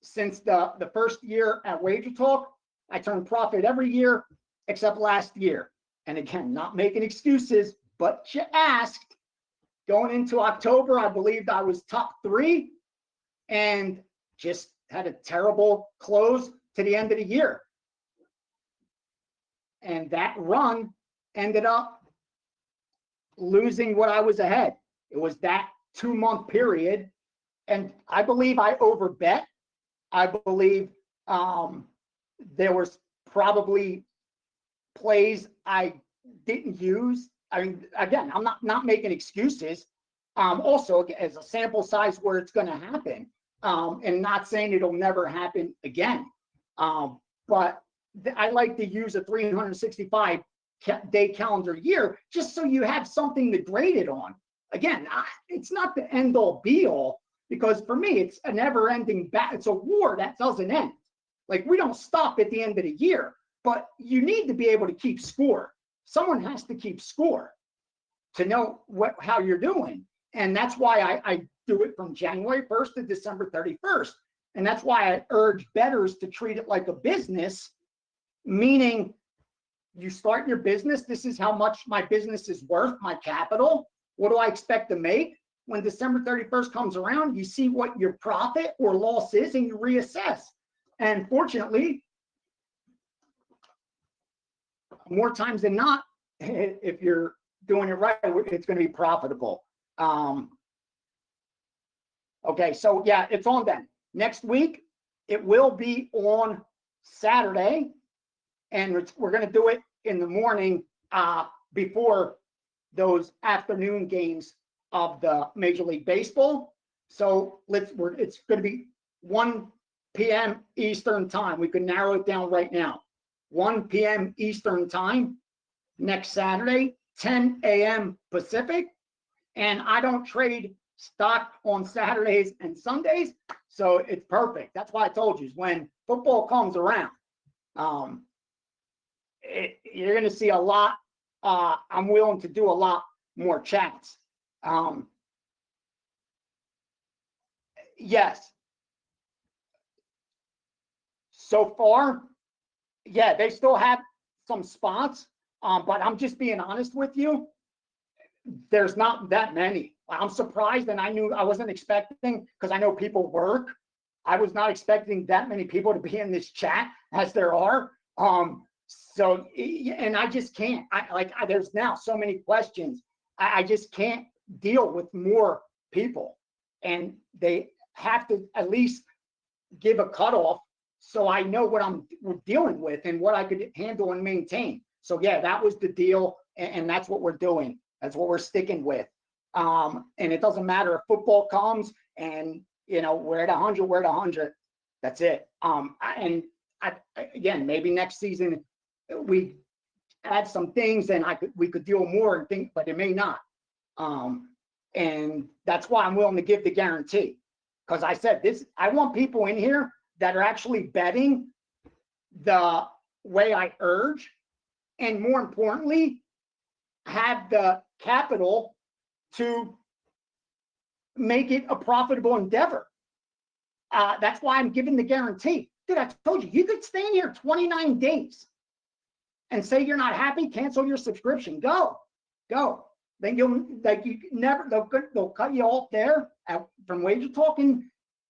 since the first year at WagerTalk, I turned profit every year except last year. And again, not making excuses, but you asked. Going into October, I believed I was top 3 and just had a terrible close to the end of the year. And that run ended up losing what I was ahead. It was that 2-month period. And I believe I overbet. I believe there was probably plays I didn't use. I mean, again, I'm not making excuses. Also, as a sample size where it's going to happen, and not saying it'll never happen again. But I like to use a 365-day calendar year just so you have something to grade it on. Again, it's not the end-all be-all, because for me, it's a never-ending battle. It's a war that doesn't end. Like, we don't stop at the end of the year, but you need to be able to keep score. Someone has to keep score to know how you're doing. And that's why I do it from January 1st to December 31st. And that's why I urge bettors to treat it like a business, meaning you start your business. This is how much my business is worth, my capital. What do I expect to make? When December 31st comes around, you see what your profit or loss is and you reassess. And fortunately, more times than not, if you're doing it right, it's going to be profitable. Okay, so yeah, it's on then. Next week, it will be on Saturday, and we're going to do it in the morning before those afternoon games of the Major League Baseball. So it's going to be 1 p.m. Eastern time. We can narrow it down right now. 1 p.m. Eastern time next Saturday, 10 a.m. Pacific. And I don't trade stock on Saturdays and Sundays, so it's perfect. That's why I told you, when football comes around, you're going to see a lot. I'm willing to do a lot more chats. Yes. So far, yeah, they still have some spots, but I'm just being honest with you. There's not that many. I'm surprised, and I wasn't expecting, because I know people work. I was not expecting that many people to be in this chat as there are. So, and I just can't. There's now so many questions. I just can't deal with more people, and they have to at least give a cutoff so I know what I'm dealing with and what I could handle and maintain. So yeah, that was the deal, and that's what we're doing. That's what we're sticking with. And it doesn't matter if football comes and, we're at 100, we're at 100. That's it. Again, maybe next season we add some things and we could deal more and think, but it may not. And that's why I'm willing to give the guarantee. Because I said this, I want people in here that are actually betting the way I urge, and more importantly, have the capital to make it a profitable endeavor. That's why I'm giving the guarantee. Dude, I told you, you could stay in here 29 days and say you're not happy, cancel your subscription. Go. Then they'll cut you off there from WagerTalk, and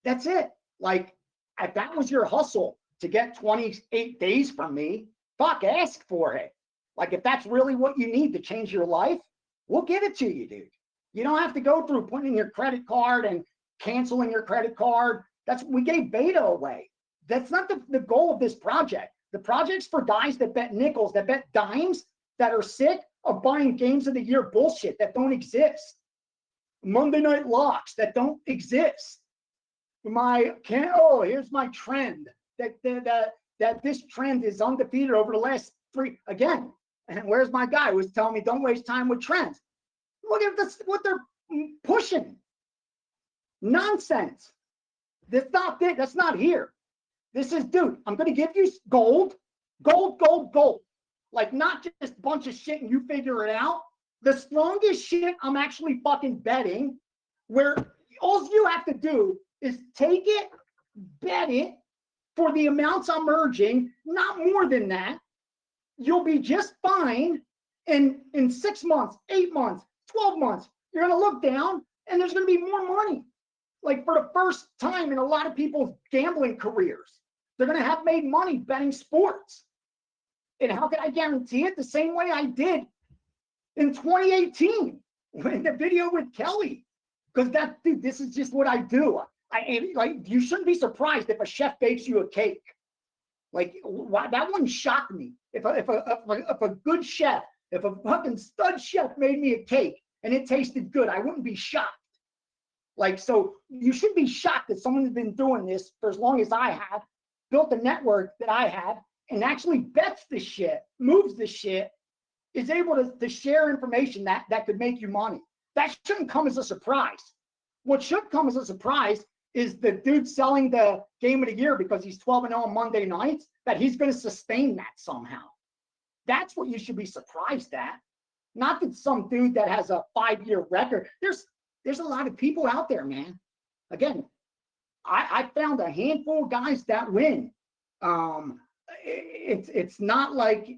that's it. Like, if that was your hustle to get 28 days from me, ask for it. Like, if that's really what you need to change your life, we'll give it to you, dude. You don't have to go through putting in your credit card and canceling your credit card. We gave beta away. That's not the goal of this project. The project's for guys that bet nickels, that bet dimes, that are sick of buying games of the year bullshit that don't exist. Monday night locks that don't exist. Here's my trend. That this trend is undefeated over the last 3. Again, and where's my guy who was telling me don't waste time with trends? Look at this, what they're pushing nonsense. That's not it. That's not here. This is, dude, I'm going to give you gold, gold, gold, gold. Like, not just a bunch of shit and you figure it out. The strongest shit I'm actually fucking betting, where all you have to do is take it, bet it for the amounts I'm urging, not more than that. You'll be just fine. And in 6 months, 8 months, 12 months, you're going to look down and there's going to be more money. Like, for the first time in a lot of people's gambling careers, they're going to have made money betting sports. And how can I guarantee it? The same way I did in 2018 in the video with Kelly. Because that, dude, this is just what I do. Like, you shouldn't be surprised if a chef bakes you a cake. Like, that wouldn't shock me. If a good chef, if a fucking stud chef made me a cake and it tasted good, I wouldn't be shocked. Like, so you should be shocked that someone has been doing this for as long as I have, built the network that I have, and actually bets the shit, moves the shit, is able to share information that could make you money. That shouldn't come as a surprise. What should come as a surprise is the dude selling the game of the year because he's 12-0 on Monday nights, that he's going to sustain that somehow. That's what you should be surprised at. Not that some dude that has a 5-year record. There's a lot of people out there, man. Again, I found a handful of guys that win. It's not like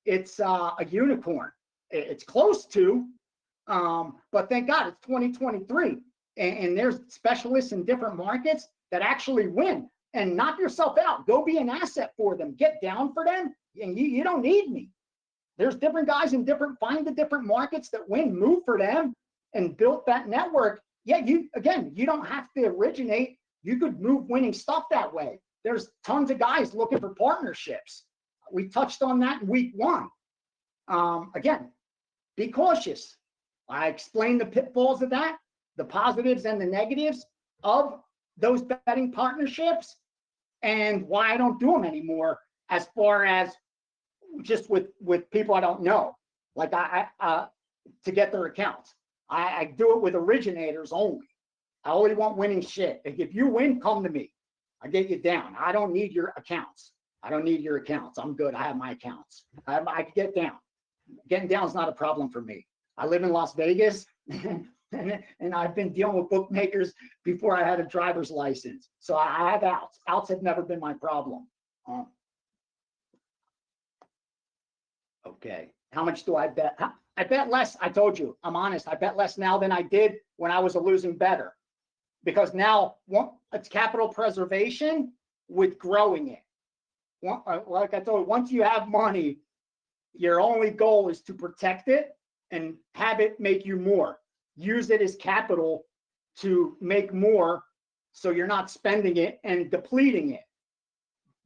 it's a unicorn. It's close to, but thank God it's 2023, and there's specialists in different markets that actually win. And knock yourself out. Go be an asset for them. Get down for them, and you don't need me. There's different guys in find the different markets that win, move for them, and build that network. Yeah, you don't have to originate. You could move winning stuff that way. There's tons of guys looking for partnerships. We touched on that in week 1. Again, be cautious. I explained the pitfalls of that, the positives and the negatives of those betting partnerships, and why I don't do them anymore, as far as just with people I don't know, like to get their accounts. I do it with originators only. I only want winning shit. If you win, come to me. I get you down. I don't need your accounts. I don't need your accounts. I'm good. I have my accounts. I can get down. Getting down is not a problem for me. I live in Las Vegas, and I've been dealing with bookmakers before I had a driver's license. So I have outs. Outs have never been my problem. Okay. How much do I bet? I bet less. I told you, I'm honest. I bet less now than I did when I was a losing bettor, because now it's capital preservation with growing it. Like I told you, once you have money, your only goal is to protect it and have it make you more. Use it as capital to make more, so you're not spending it and depleting it.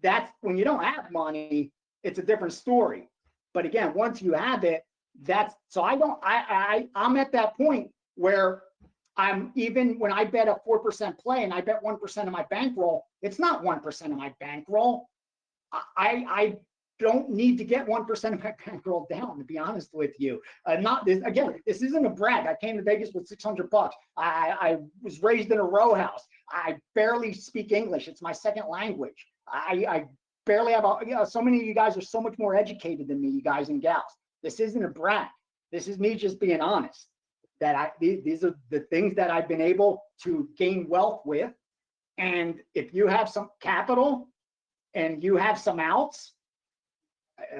That's when you don't have money, it's a different story. But again, once you have it, I'm at that point where I'm, even when I bet a 4% play and I bet 1% of my bankroll, it's not 1% of my bankroll. I don't need to get 1% of my bankroll down, to be honest with you. This isn't a brag. I came to Vegas with $600. I was raised in a row house. I barely speak English. It's my second language. I barely have so many of you guys are so much more educated than me, you guys and gals. This isn't a brag. This is me just being honest. These are the things that I've been able to gain wealth with. And if you have some capital and you have some outs,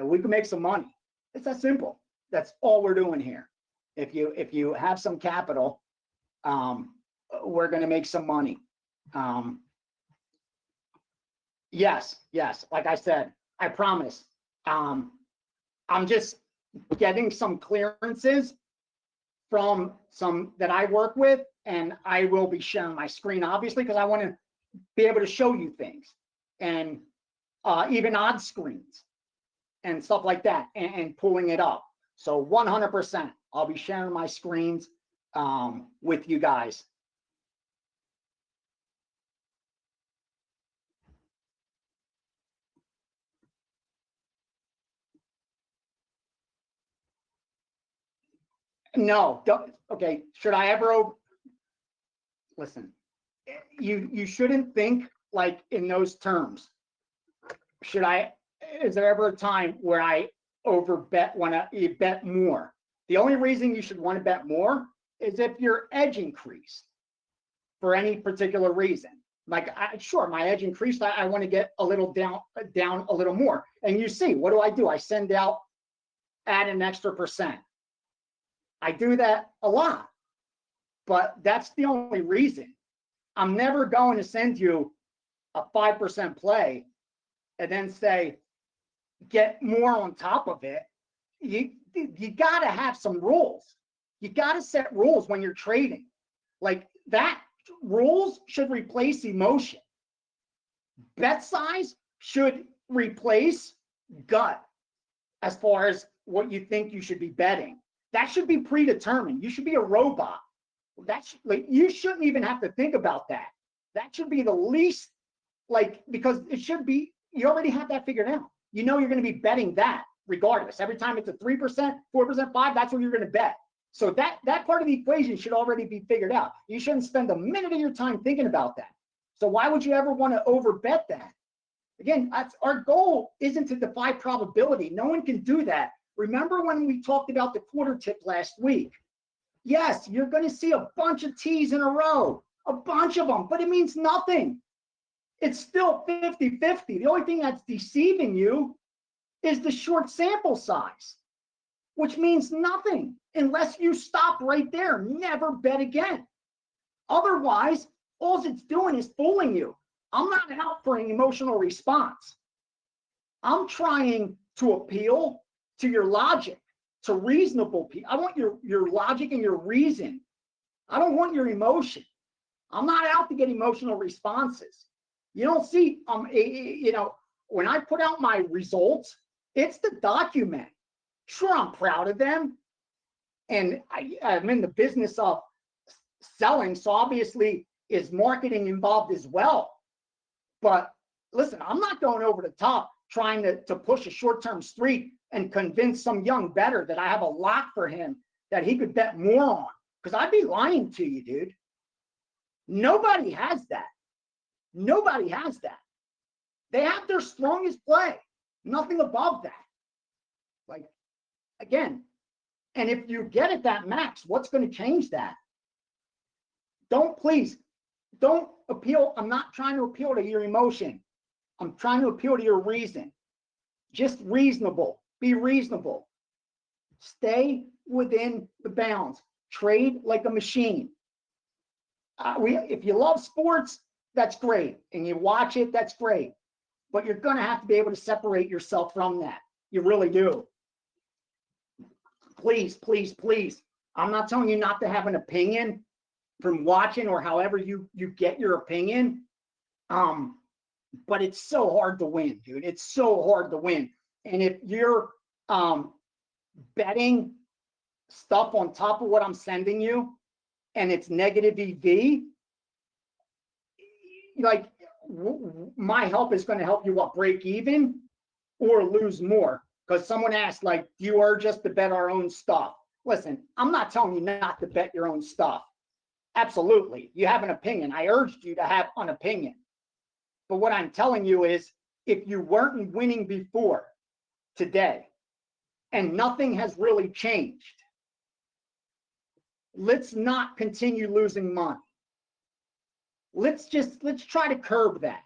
we can make some money. It's that simple. That's all we're doing here. If you have some capital, we're going to make some money. Yes. Like I said, I promise. I'm just getting some clearances from some that I work with, and I will be sharing my screen, obviously, because I want to be able to show you things, and even odd screens and stuff like that, and pulling it up. So 100%, I'll be sharing my screens with you guys. No, don't, okay. Should I ever listen? You shouldn't think like in those terms. Should I? Is there ever a time where I over bet when you bet more? The only reason you should want to bet more is if your edge increased for any particular reason. Like, sure, my edge increased. I want to get a little down a little more. And you see, what do? I send out, add an extra %. I do that a lot, but that's the only reason. I'm never going to send you a 5% play and then say, get more on top of it. You got to have some rules. You got to set rules when you're trading. Like that, rules should replace emotion. Bet size should replace gut as far as what you think you should be betting. That should be predetermined. You should be a robot. Like, you shouldn't even have to think about that. That should be the least, like, because it should be, you already have that figured out. You know you're going to be betting that regardless. Every time it's a 3%, 4%, 5%, that's what you're going to bet. So that part of the equation should already be figured out. You shouldn't spend a minute of your time thinking about that. So why would you ever want to overbet that? Again, our goal isn't to defy probability. No one can do that. Remember when we talked about the quarter tip last week? Yes, you're going to see a bunch of T's in a row, a bunch of them, but it means nothing. It's still 50-50. The only thing that's deceiving you is the short sample size, which means nothing unless you stop right there. Never bet again. Otherwise, all it's doing is fooling you. I'm not out for an emotional response. I'm trying to appeal to your logic, to reasonable people. I want your logic and your reason. I don't want your emotion. I'm not out to get emotional responses. You don't see, when I put out my results, it's the document. Sure, I'm proud of them. And I'm in the business of selling, so obviously is marketing involved as well. But listen, I'm not going over the top trying to push a short-term streak and convince some young bettor that I have a lock for him that he could bet more on. Because I'd be lying to you, dude. Nobody has that. Nobody has that. They have their strongest play. Nothing above that. Like, again, and if you get it that max, what's going to change that? Don't appeal. I'm not trying to appeal to your emotion. I'm trying to appeal to your reason. Just reasonable. Be reasonable. Stay within the bounds. Trade like a machine. If you love sports, that's great. And you watch it, that's great. But you're going to have to be able to separate yourself from that. You really do. Please, please, please. I'm not telling you not to have an opinion from watching or however you get your opinion. But it's so hard to win, dude. It's so hard to win. And if you're betting stuff on top of what I'm sending you and it's negative EV, like my help is going to help you break even or lose more. Because someone asked, like, do you urge us to bet our own stuff? Listen, I'm not telling you not to bet your own stuff. Absolutely. You have an opinion. I urged you to have an opinion. But what I'm telling you is, if you weren't winning before today and nothing has really changed, let's not continue losing money. Let's try to curb that.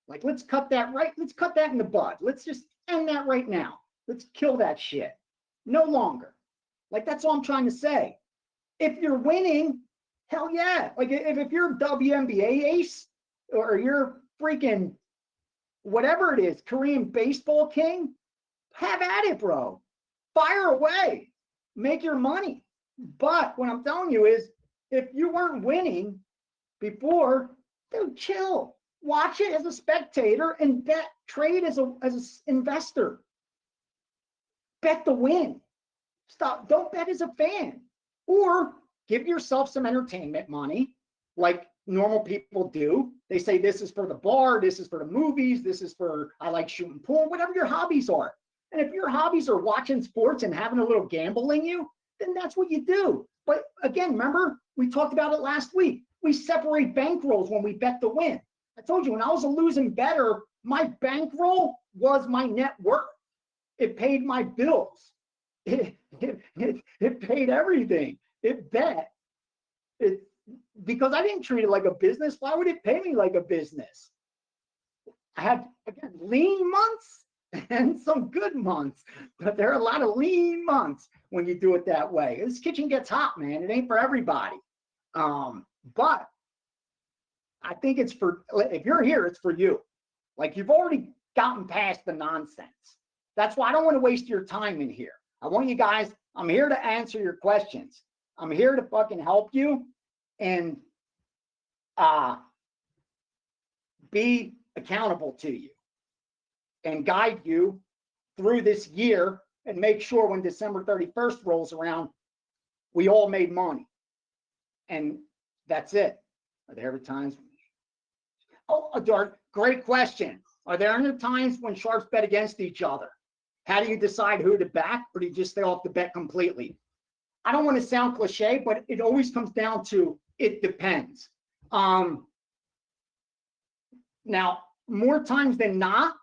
Like, let's cut that in the bud. Let's just end that right now. Let's kill that shit. No longer. Like, that's all I'm trying to say. If you're winning, hell yeah. Like, if you're a WNBA ace or you're freaking whatever it is, Korean baseball king, have at it, bro. Fire away. Make your money. But what I'm telling you is, if you weren't winning before, dude, chill. Watch it as a spectator and trade as an investor. Bet the win. Stop. Don't bet as a fan. Or give yourself some entertainment money, like normal people do. They say, this is for the bar, this is for the movies, this is for, I like shooting pool, whatever your hobbies are. And if your hobbies are watching sports and having a little gamble in you, then that's what you do. But again, remember, we talked about it last week. We separate bankrolls when we bet the win. I told you, when I was a losing bettor, my bankroll was my net worth. It paid my bills. It paid everything. It bet. Because I didn't treat it like a business. Why would it pay me like a business? I had, again, lean months and some good months, but there are a lot of lean months when you do it that way. This kitchen gets hot, man. It ain't for everybody. But I think it's for, if you're here, it's for you. Like, you've already gotten past the nonsense. That's why I don't want to waste your time in here. I want you guys, I'm here to answer your questions. I'm here to fucking help you and be accountable to you and guide you through this year and make sure when December 31st rolls around, we all made money. And that's it. Are there ever times? Oh, Dart, great question. Are there any times when sharps bet against each other? How do you decide who to back, or do you just stay off the bet completely? I don't want to sound cliche, but it always comes down to it depends. Now, more times than not,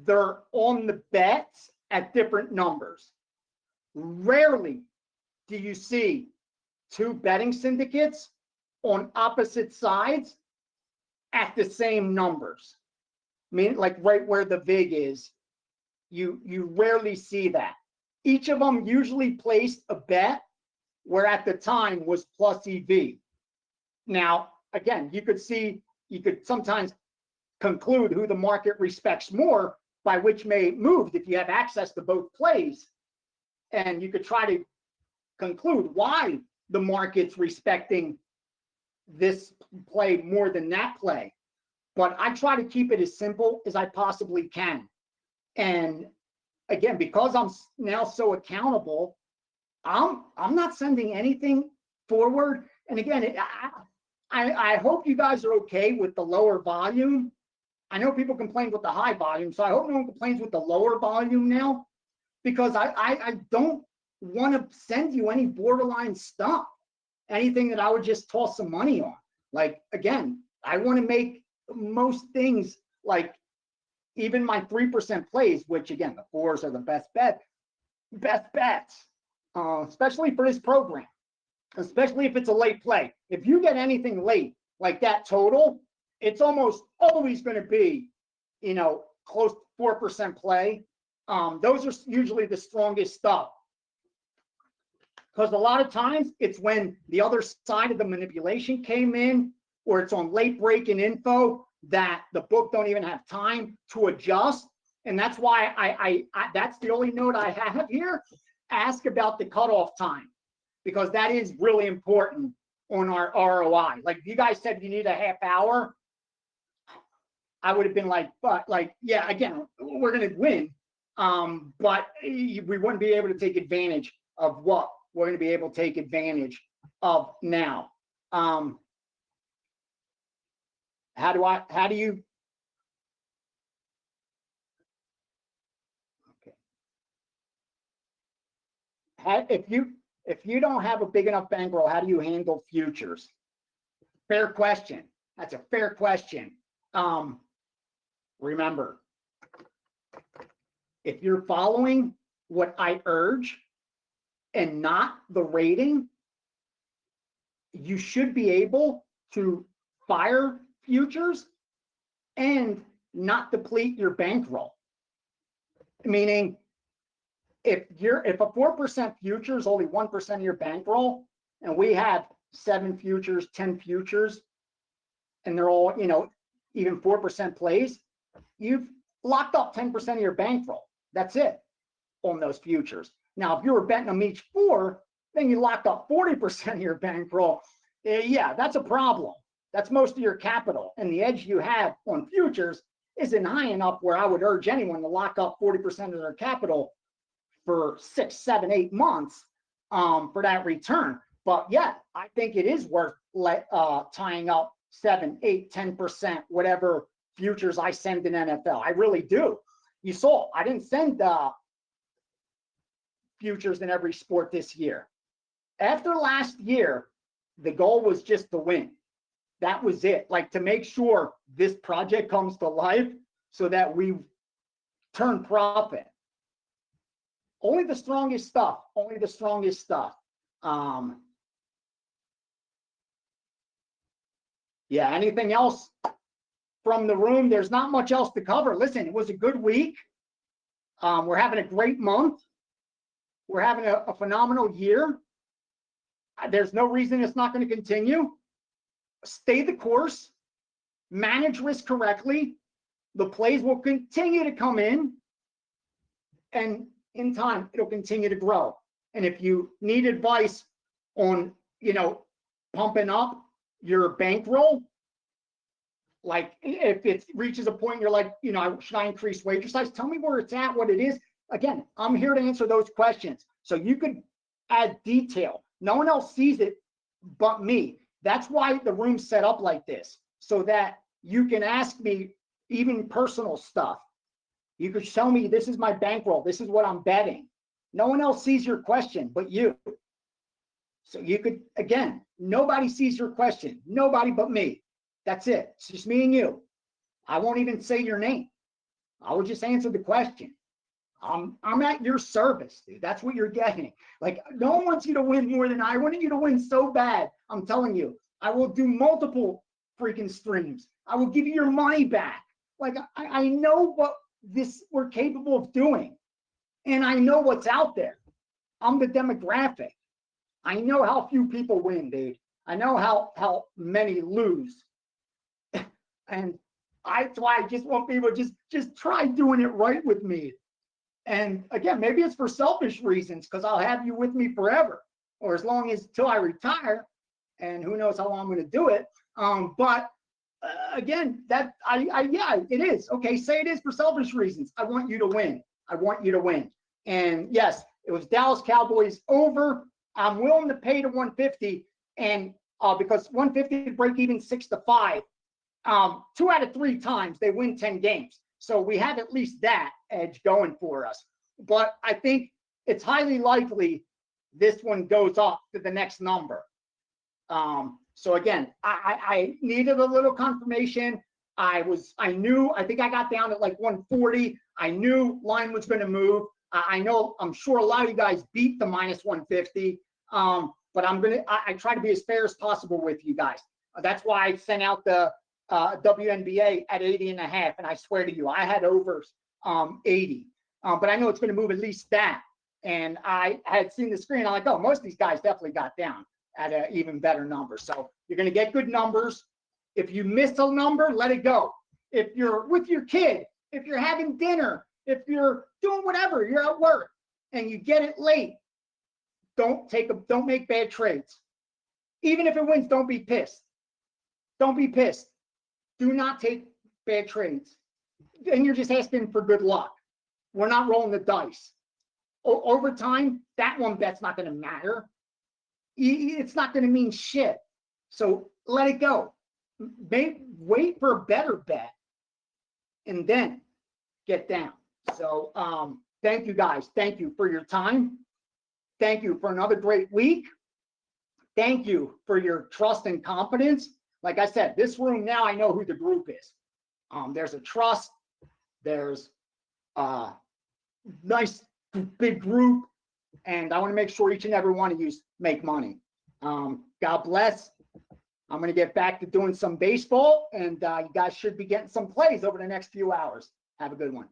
they're on the bets at different numbers. Rarely do you see two betting syndicates on opposite sides at the same numbers. I mean, like right where the VIG is, you rarely see that. Each of them usually placed a bet where at the time was plus EV. Now, again, you could sometimes conclude who the market respects more by which may moved if you have access to both plays. And you could try to conclude why the market's respecting this play more than that play. But I try to keep it as simple as I possibly can. And again, because I'm now so accountable, I'm not sending anything forward. And again, I hope you guys are okay with the lower volume. I know people complain with the high volume, so I hope no one complains with the lower volume now, because I don't want to send you any borderline stuff, anything that I would just toss some money on. Like, again, I want to make most things, like even my 3% plays, which again, the 4s are the best bets, especially for this program, especially if it's a late play. If you get anything late, like that total, it's almost always going to be, close to 4% play. Those are usually the strongest stuff. Because a lot of times it's when the other side of the manipulation came in, or it's on late breaking info that the book don't even have time to adjust. And that's why I that's the only note I have here. Ask about the cutoff time, because that is really important on our ROI. Like, if you guys said you need a half hour, I would have been like, but like, yeah, again, we're going to win. But we wouldn't be able to take advantage of what we're going to be able to take advantage of now. How do you, okay. If you don't have a big enough bankroll, how do you handle futures? Fair question. That's a fair question. Remember, if you're following what I urge and not the rating, you should be able to fire futures and not deplete your bankroll. Meaning, if a 4% future is only 1% of your bankroll, and we have 7 futures, 10 futures, and they're all, even 4% plays, you've locked up 10% of your bankroll. That's it on those futures. Now, if you were betting them each 4, then you locked up 40% of your bankroll. Yeah, that's a problem. That's most of your capital. And the edge you have on futures isn't high enough where I would urge anyone to lock up 40% of their capital for 6, 7, 8 months for that return. But yeah, I think it is worth tying up 7, 8, 10%, whatever futures I send in NFL. I really do. You saw, I didn't send futures in every sport this year. After last year, the goal was just to win. That was it. Like, to make sure this project comes to life so that we turn profit. Only the strongest stuff. Only the strongest stuff. Yeah, anything else from the room? There's not much else to cover. Listen, it was a good week. We're having a great month. We're having a phenomenal year. There's no reason it's not going to continue. Stay the course. Manage risk correctly. The plays will continue to come in. And in time, it'll continue to grow. And if you need advice on, pumping up your bankroll, like if it reaches a point you're like, should I increase wager size? Tell me where it's at, what it is. Again, I'm here to answer those questions. So you could add detail. No one else sees it but me. That's why the room's set up like this, so that you can ask me even personal stuff. You could tell me, this is my bankroll, this is what I'm betting. No one else sees your question but you. So you could, again, nobody sees your question, nobody but me. That's it. It's just me and you. I won't even say your name. I will just answer the question. I'm at your service, dude. That's what you're getting. Like, no one wants you to win more than I wanted you to win so bad. I'm telling you, I will do multiple freaking streams. I will give you your money back. Like, I know what we're capable of doing. And I know what's out there. I'm the demographic. I know how few people win, dude. I know how many lose. And that's why I just want people to just try doing it right with me. And again, maybe it's for selfish reasons, because I'll have you with me forever, or as long as till I retire, and who knows how long I'm going to do it. But again, yeah, it is. Okay, say it is for selfish reasons. I want you to win. I want you to win. And yes, it was Dallas Cowboys over. I'm willing to pay to 150, and because 150 to break even 6-5. 2 out of 3 times they win 10 games. So we have at least that edge going for us. But I think it's highly likely this one goes up to the next number. So again, I needed a little confirmation. I think I got down at like 140. I knew line was going to move. I'm sure a lot of you guys beat the minus 150. But I try to be as fair as possible with you guys. That's why I sent out the WNBA at 80.5, and I swear to you, I had overs 80. But I know it's going to move at least that. And I had seen the screen. I'm like, oh, most of these guys definitely got down at an even better number. So you're going to get good numbers. If you miss a number, let it go. If you're with your kid, if you're having dinner, if you're doing whatever, you're at work and you get it late, don't make bad trades. Even if it wins, don't be pissed. Don't be pissed. Do not take bad trades. And you're just asking for good luck. We're not rolling the dice. Over time, that one bet's not going to matter. It's not going to mean shit. So let it go. Wait for a better bet and then get down. So thank you guys. Thank you for your time. Thank you for another great week. Thank you for your trust and confidence. Like I said, this room now, I know who the group is. There's a trust. There's a nice big group. And I want to make sure each and every one of you make money. God bless. I'm going to get back to doing some baseball, and you guys should be getting some plays over the next few hours. Have a good one.